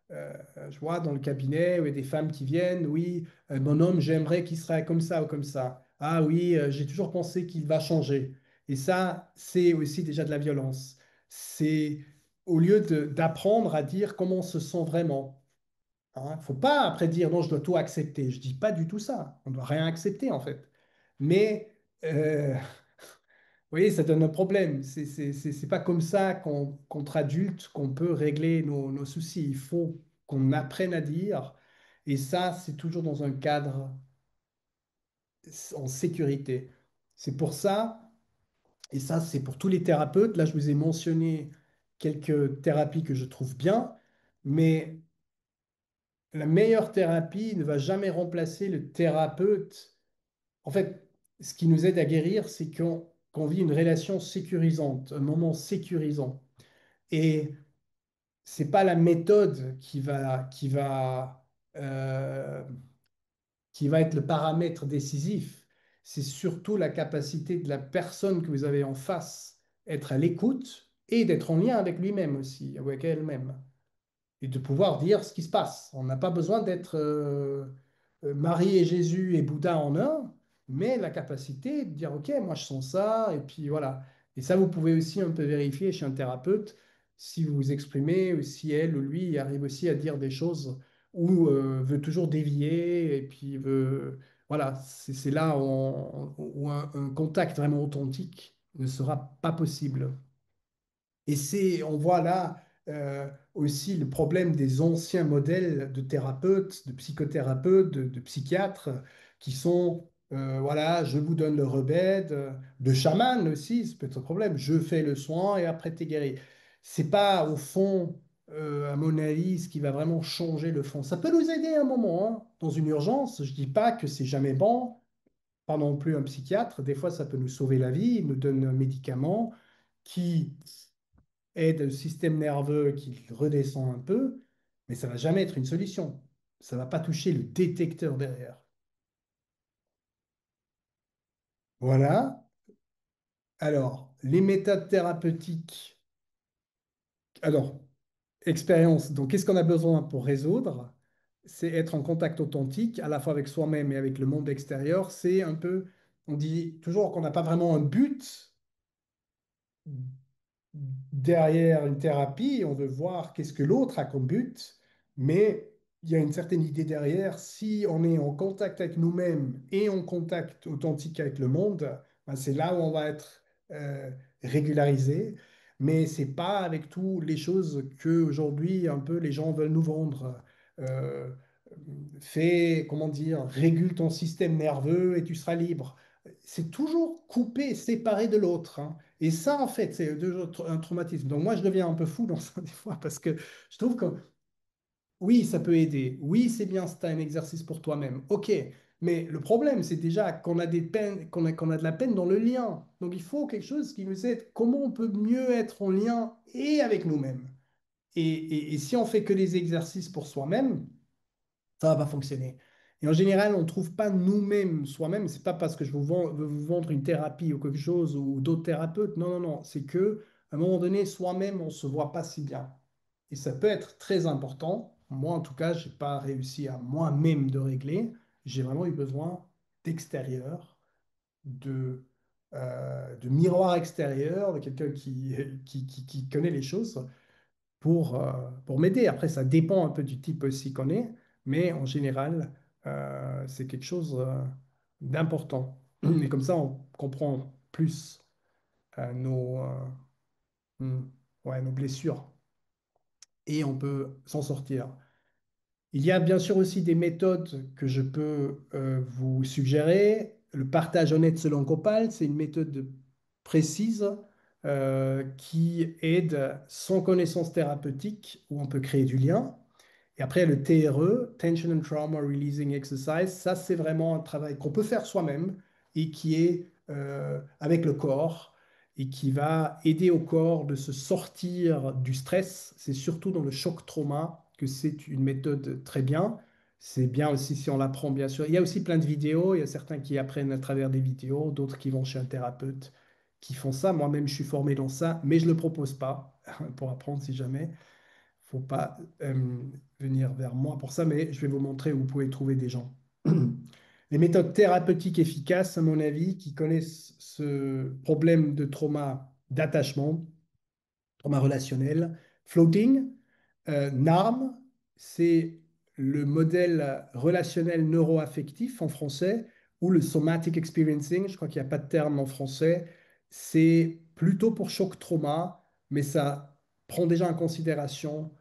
je vois dans le cabinet, où il y a des femmes qui viennent, oui, mon homme, j'aimerais qu'il serait comme ça ou comme ça. Ah oui, j'ai toujours pensé qu'il va changer. Et ça, c'est aussi déjà de la violence. C'est au lieu d'apprendre à dire comment on se sent vraiment. Il ne faut pas après dire non, je dois tout accepter. Je dis pas du tout ça. On ne doit rien accepter en fait. Mais vous voyez, ça donne un problème. C'est pas comme ça qu'entre adultes qu'on peut régler nos soucis. Il faut qu'on apprenne à dire. Et ça, c'est toujours dans un cadre en sécurité. C'est pour ça, et ça, c'est pour tous les thérapeutes. Là, je vous ai mentionné quelques thérapies que je trouve bien, mais la meilleure thérapie ne va jamais remplacer le thérapeute. En fait, ce qui nous aide à guérir, c'est qu'on vit une relation sécurisante, un moment sécurisant. Et c'est pas la méthode euh, qui va être le paramètre décisif. C'est surtout la capacité de la personne que vous avez en face, être à l'écoute et d'être en lien avec lui-même aussi, avec elle-même. et de pouvoir dire ce qui se passe. On n'a pas besoin d'être Marie et Jésus et Bouddha en un, mais la capacité de dire, OK, moi je sens ça, et puis voilà. Et ça, vous pouvez aussi un peu vérifier chez un thérapeute si vous vous exprimez, ou si elle ou lui arrive aussi à dire des choses ou veut toujours dévier, et puis veut... Voilà, c'est là où un contact vraiment authentique ne sera pas possible. Et on voit là aussi le problème des anciens modèles de thérapeutes, de psychothérapeutes, de psychiatres, qui sont, voilà, je vous donne le remède, de chaman aussi, c'est peut-être un problème, je fais le soin et après t'es guéri. C'est pas au fond, à mon avis, ce qui va vraiment changer le fond. Ça peut nous aider un moment, hein, dans une urgence. Je dis pas que c'est jamais bon, pas non plus un psychiatre. Des fois, ça peut nous sauver la vie, il nous donne un médicament qui aide le système nerveux qui redescend un peu, mais ça va jamais être une solution. Ça va pas toucher le détecteur derrière. Voilà. Alors, les méthodes thérapeutiques. Alors, expérience. Donc, qu'est-ce qu'on a besoin pour résoudre? C'est être en contact authentique, à la fois avec soi-même et avec le monde extérieur. C'est un peu, on dit toujours qu'on n'a pas vraiment un but derrière une thérapie, on veut voir qu'est-ce que l'autre a comme but, mais il y a une certaine idée derrière. Si on est en contact avec nous-mêmes et en contact authentique avec le monde, ben, c'est là où on va être régularisé. Mais c'est pas avec toutes les choses que aujourd'hui un peu les gens veulent nous vendre. Euh, Fais, comment dire, régule ton système nerveux et tu seras libre. C'est toujours coupé, séparé de l'autre, hein. Et ça, en fait, c'est un traumatisme. Donc moi, je deviens un peu fou dans ça des fois parce que je trouve que oui, ça peut aider. Oui, c'est bien si tu as un exercice pour toi-même. OK. Mais le problème, c'est déjà qu'on a des peines, qu'on a de la peine dans le lien. Donc il faut quelque chose qui nous aide. Comment on peut mieux être en lien et avec nous-mêmes? Et si on fait que des exercices pour soi-même, ça va pas fonctionner. Et en général, on ne trouve pas nous-mêmes, soi-même. C'est pas parce que veux vous vendre une thérapie ou quelque chose ou d'autres thérapeutes. Non, non, non. C'est que à un moment donné, soi-même, on se voit pas si bien. Et ça peut être très important. Moi, en tout cas, j'ai pas réussi à moi-même de régler. J'ai vraiment eu besoin d'extérieur, de miroir extérieur, de quelqu'un qui connaît les choses pour m'aider. Après, ça dépend un peu du type aussi qu'on est, mais en général, c'est quelque chose d'important. Et comme ça, on comprend plus hmm, ouais, nos blessures et on peut s'en sortir. Il y a bien sûr aussi des méthodes que je peux vous suggérer. Le partage honnête selon Copal, c'est une méthode précise qui aide sans connaissance thérapeutique où on peut créer du lien. Et après, le TRE, Tension and Trauma Releasing Exercise, ça, c'est vraiment un travail qu'on peut faire soi-même et qui est avec le corps et qui va aider au corps de se sortir du stress. C'est surtout dans le choc trauma que c'est une méthode très bien. C'est bien aussi si on l'apprend, bien sûr. Il y a aussi plein de vidéos. Il y a certains qui apprennent à travers des vidéos, d'autres qui vont chez un thérapeute qui font ça. Moi-même, je suis formé dans ça, mais je ne le propose pas pour apprendre si jamais faut pas venir vers moi pour ça, mais je vais vous montrer où vous pouvez trouver des gens. Les méthodes thérapeutiques efficaces, à mon avis, qui connaissent ce problème de trauma d'attachement, trauma relationnel, floating, NARM, c'est le modèle relationnel neuroaffectif en français, ou le somatic experiencing, je crois qu'il n'y a pas de terme en français, c'est plutôt pour choc trauma, mais ça prend déjà en considération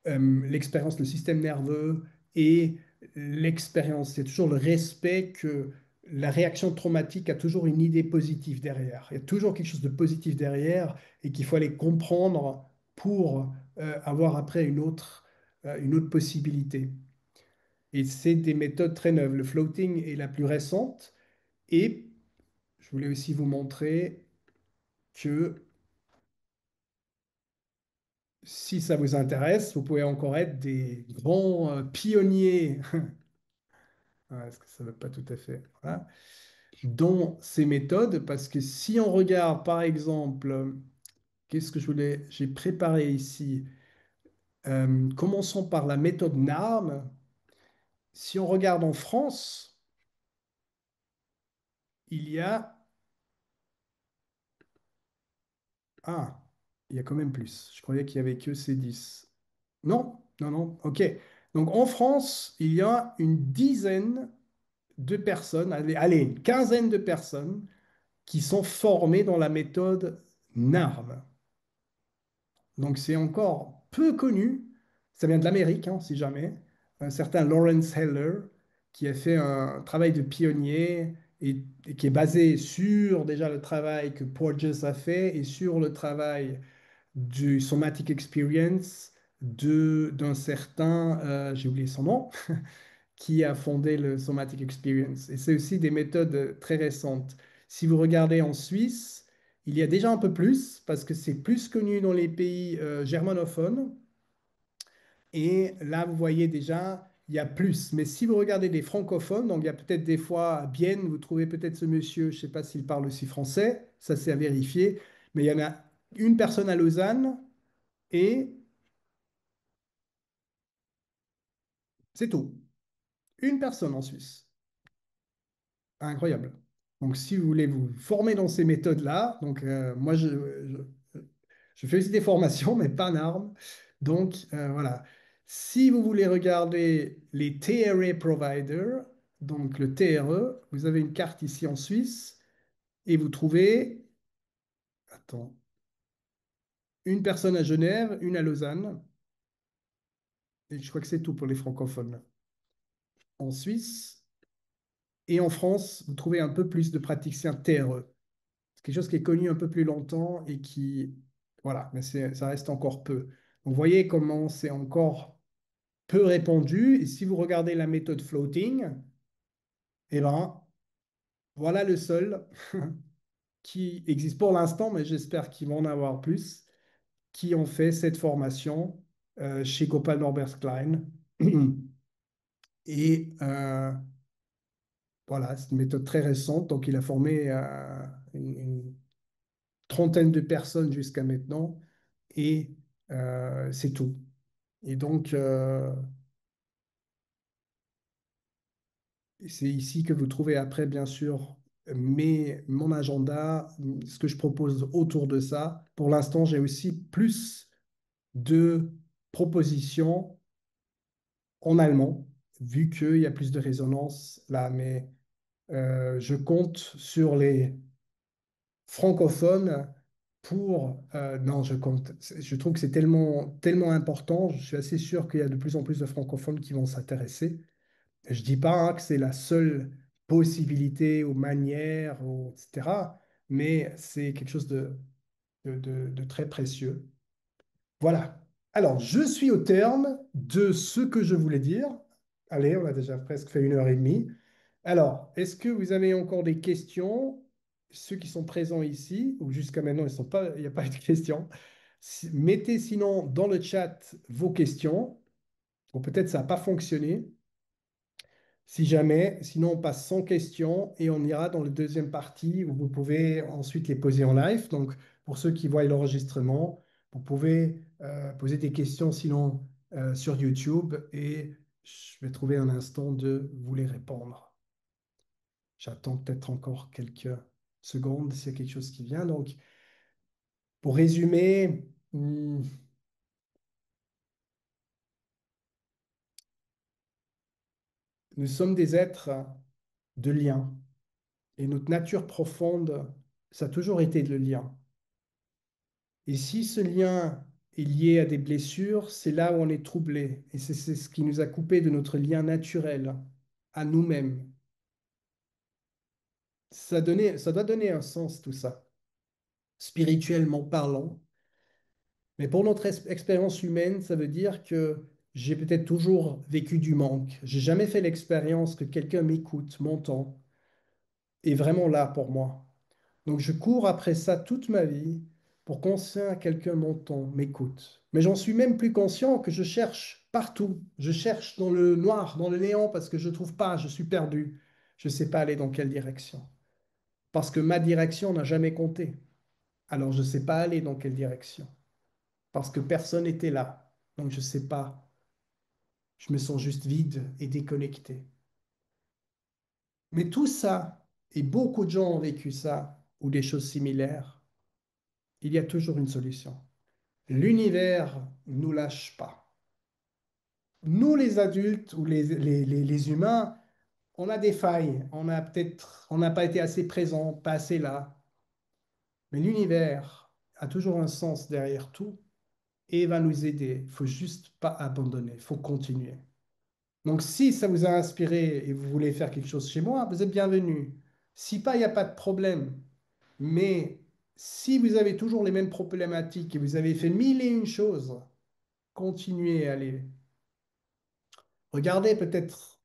l'expérience, le système nerveux et l'expérience. C'est toujours le respect que la réaction traumatique a toujours une idée positive derrière. Il y a toujours quelque chose de positif derrière et qu'il faut aller comprendre pour avoir après une autre possibilité. Et c'est des méthodes très neuves. Le floating est la plus récente. Et je voulais aussi vous montrer que si ça vous intéresse, vous pouvez encore être des grands pionniers. Ouais, est-ce que ça ne veut pas tout à fait? Voilà. Dans ces méthodes, parce que si on regarde par exemple, qu'est-ce que je voulais, j'ai préparé ici Commençons par la méthode NARM. Si on regarde en France, il y a... Ah, il y a quand même plus. Je croyais qu'il y avait que ces 10. Non, non, non. OK. Donc en France, il y a une dizaine de personnes, allez, une quinzaine de personnes qui sont formées dans la méthode NARM. Donc c'est encore peu connu. Ça vient de l'Amérique, hein, si jamais. Un certain Lawrence Heller, qui a fait un travail de pionnier et qui est basé sur déjà le travail que Porges a fait et sur le travail du Somatic Experience d'un certain, j'ai oublié son nom, qui a fondé le Somatic Experience. Et c'est aussi des méthodes très récentes. Si vous regardez en Suisse, il y a déjà un peu plus, parce que c'est plus connu dans les pays germanophones. Et là, vous voyez déjà, il y a plus. Mais si vous regardez des francophones, donc il y a peut-être des fois à Bienne, vous trouvez peut-être ce monsieur, je ne sais pas s'il parle aussi français, ça c'est à vérifier. Mais il y en a une personne à Lausanne et c'est tout. Une personne en Suisse. Incroyable. Donc, si vous voulez vous former dans ces méthodes-là, donc moi, je fais aussi des formations, mais pas en armes. Donc, voilà. Si vous voulez regarder les TRA providers, donc le TRE, vous avez une carte ici en Suisse et vous trouvez, attends, une personne à Genève, une à Lausanne, et je crois que c'est tout pour les francophones. En Suisse et en France, vous trouvez un peu plus de praticiens TRE. C'est quelque chose qui est connu un peu plus longtemps et qui, voilà, mais ça reste encore peu. Donc, vous voyez comment c'est encore peu répandu. Et si vous regardez la méthode floating, eh ben, voilà le seul qui existe pour l'instant, mais j'espère qu'il va en avoir plus, qui ont fait cette formation chez Gopal Norbert Klein. Et voilà, c'est une méthode très récente. Donc, il a formé une trentaine de personnes jusqu'à maintenant. Et c'est tout. Et donc, c'est ici que vous trouvez après, bien sûr, mon agenda, ce que je propose autour de ça. Pour l'instant, j'ai aussi plus de propositions en allemand, vu qu'il y a plus de résonance là. Mais je compte sur les francophones pour... non, je compte. Je trouve que c'est tellement, tellement important. Je suis assez sûr qu'il y a de plus en plus de francophones qui vont s'intéresser. Je dis pas hein, que c'est la seule possibilité ou manière, etc. Mais c'est quelque chose de très précieux. Voilà. Alors, je suis au terme de ce que je voulais dire. Allez, on a déjà presque fait 1 heure et demie. Alors, est-ce que vous avez encore des questions? Ceux qui sont présents ici, ou jusqu'à maintenant, il n'y a pas eu de questions. Mettez sinon dans le chat vos questions. Ou peut-être ça n'a pas fonctionné. Si jamais, sinon on passe sans questions et on ira dans la deuxième partie où vous pouvez ensuite les poser en live. Donc, pour ceux qui voient l'enregistrement, vous pouvez poser des questions sinon sur YouTube et je vais trouver un instant de vous les répondre. J'attends peut-être encore quelques secondes s'il y a quelque chose qui vient. Donc, pour résumer, nous sommes des êtres de lien et notre nature profonde, ça a toujours été le lien. Et si ce lien est lié à des blessures, c'est là où on est troublé. Et c'est ce qui nous a coupé de notre lien naturel à nous-mêmes. Ça doit donner un sens, tout ça, spirituellement parlant. Mais pour notre expérience humaine, ça veut dire que j'ai peut-être toujours vécu du manque. J'ai jamais fait l'expérience que quelqu'un m'écoute, m'entend, est vraiment là pour moi. Donc je cours après ça toute ma vie pour conscient que quelqu'un m'entend, m'écoute. Mais j'en suis même plus conscient que je cherche partout. Je cherche dans le noir, dans le néant, parce que je ne trouve pas, je suis perdu. Je ne sais pas aller dans quelle direction. Parce que ma direction n'a jamais compté. Alors je ne sais pas aller dans quelle direction. Parce que personne n'était là. Donc je sais pas, je me sens juste vide et déconnecté. Mais tout ça, et beaucoup de gens ont vécu ça, ou des choses similaires, il y a toujours une solution. L'univers nous lâche pas. Nous, les adultes ou les humains, on a des failles. On n'a pas été assez présent, pas assez là. Mais l'univers a toujours un sens derrière tout et va nous aider. Il faut juste pas abandonner, il faut continuer. Donc, si ça vous a inspiré et vous voulez faire quelque chose chez moi, vous êtes bienvenus. Si pas, il n'y a pas de problème. Mais si vous avez toujours les mêmes problématiques et vous avez fait mille et une choses, continuez à aller. Regardez peut-être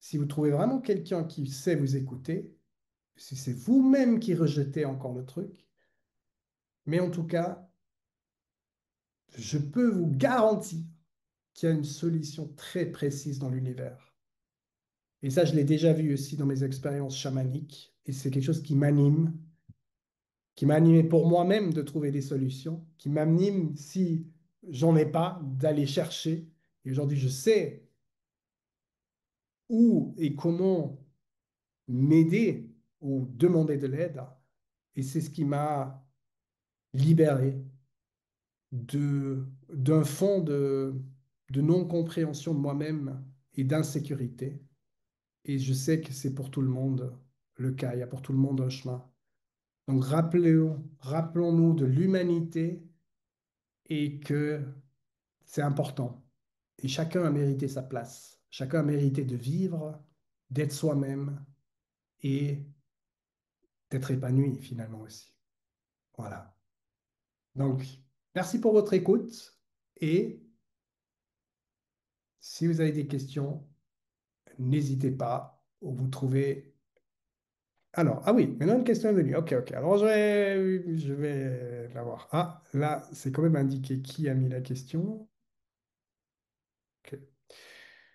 si vous trouvez vraiment quelqu'un qui sait vous écouter, si c'est vous-même qui rejetez encore le truc. Mais en tout cas, je peux vous garantir qu'il y a une solution très précise dans l'univers. Et ça, je l'ai déjà vu aussi dans mes expériences chamaniques. Et c'est quelque chose qui m'a animé pour moi-même de trouver des solutions, qui m'anime si j'en ai pas, d'aller chercher. Et aujourd'hui, je sais où et comment m'aider ou demander de l'aide. Et c'est ce qui m'a libéré d'un fond de non-compréhension de moi-même et d'insécurité. Et je sais que c'est pour tout le monde le cas, il y a pour tout le monde un chemin. Donc rappelons-nous de l'humanité et que c'est important. Et chacun a mérité sa place. Chacun a mérité de vivre, d'être soi-même et d'être épanoui finalement aussi. Voilà. Donc, merci pour votre écoute et si vous avez des questions, n'hésitez pas ou vous trouvez. Alors, ah oui, maintenant une question est venue. Ok, ok. Alors, je vais la voir. Ah, là, c'est quand même indiqué qui a mis la question. Ok.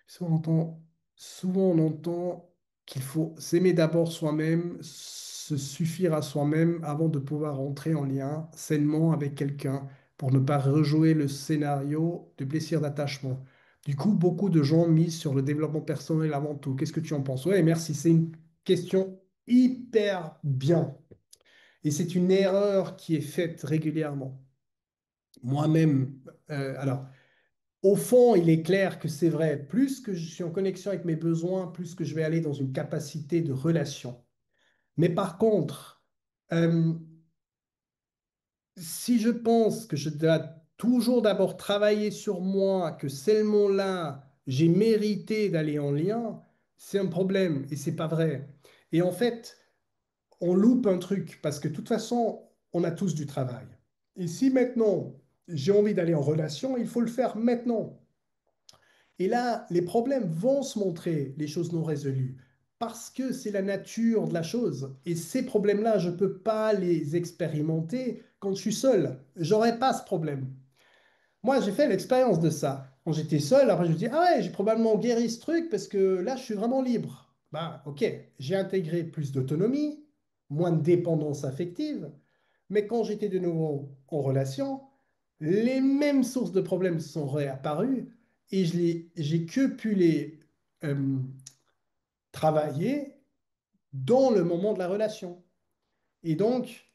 Souvent souvent on entend qu'il faut s'aimer d'abord soi-même, se suffire à soi-même avant de pouvoir entrer en lien sainement avec quelqu'un pour ne pas rejouer le scénario de blessure d'attachement. Du coup, beaucoup de gens misent sur le développement personnel avant tout. Qu'est-ce que tu en penses? Ouais, merci. C'est une question hyper bien. Et c'est une erreur qui est faite régulièrement. Moi-même, alors, au fond, il est clair que c'est vrai. Plus que je suis en connexion avec mes besoins, plus que je vais aller dans une capacité de relation. Mais par contre, euh, si je pense que je dois toujours d'abord travailler sur moi, que seulement là, j'ai mérité d'aller en lien, c'est un problème et c'est pas vrai. Et en fait, on loupe un truc parce que de toute façon, on a tous du travail. Et si maintenant j'ai envie d'aller en relation, il faut le faire maintenant. Et là, les problèmes vont se montrer, les choses non résolues, parce que c'est la nature de la chose. Et ces problèmes-là, je ne peux pas les expérimenter quand je suis seul. J'aurais pas ce problème. Moi, j'ai fait l'expérience de ça. Quand j'étais seul, après je me dis, ah ouais, j'ai probablement guéri ce truc parce que là, je suis vraiment libre. Bah, ok, j'ai intégré plus d'autonomie, moins de dépendance affective, mais quand j'étais de nouveau en relation, les mêmes sources de problèmes sont réapparues et j'ai que pu les euh, travailler dans le moment de la relation. Et donc,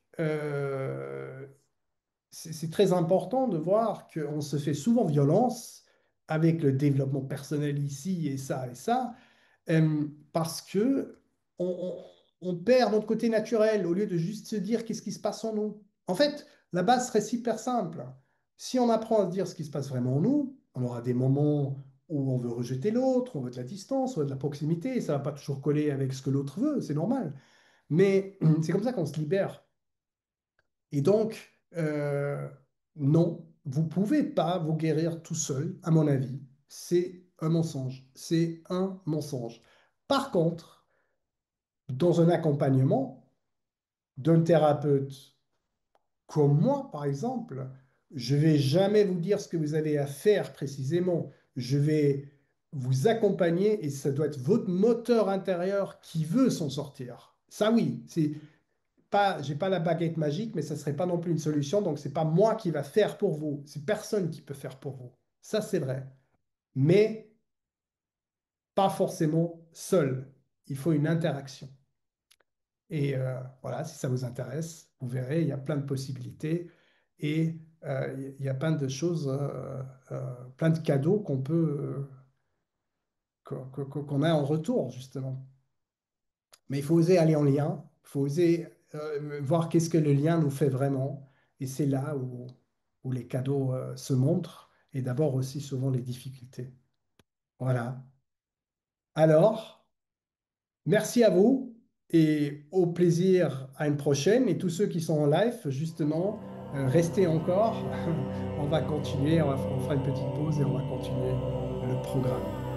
c'est très important de voir qu'on se fait souvent violence avec le développement personnel ici et ça, parce que on perd notre côté naturel au lieu de juste se dire qu'est-ce qui se passe en nous. En fait, la base serait super simple. Si on apprend à se dire ce qui se passe vraiment en nous, on aura des moments où on veut rejeter l'autre, on veut de la distance, on veut de la proximité, et ça va pas toujours coller avec ce que l'autre veut, c'est normal. Mais c'est comme ça qu'on se libère. Et donc, non, vous pouvez pas vous guérir tout seul, à mon avis. C'est un mensonge. C'est un mensonge. Par contre, dans un accompagnement d'un thérapeute comme moi, par exemple, je vais jamais vous dire ce que vous avez à faire précisément. Je vais vous accompagner et ça doit être votre moteur intérieur qui veut s'en sortir. Ça, oui, c'est j'ai pas la baguette magique, mais ça serait pas non plus une solution. Donc, c'est pas moi qui va faire pour vous. C'est personne qui peut faire pour vous. Ça, c'est vrai. Mais pas forcément seul. Il faut une interaction. Et voilà, si ça vous intéresse, vous verrez, il y a plein de possibilités et il y a plein de choses, plein de cadeaux qu'on peut, qu'on a en retour, justement. Mais il faut oser aller en lien, il faut oser voir qu'est-ce que le lien nous fait vraiment. Et c'est là où les cadeaux se montrent et d'abord aussi souvent les difficultés. Voilà. Alors, merci à vous et au plaisir à une prochaine. Et tous ceux qui sont en live, justement, restez encore. On va continuer, on fera une petite pause et on va continuer le programme.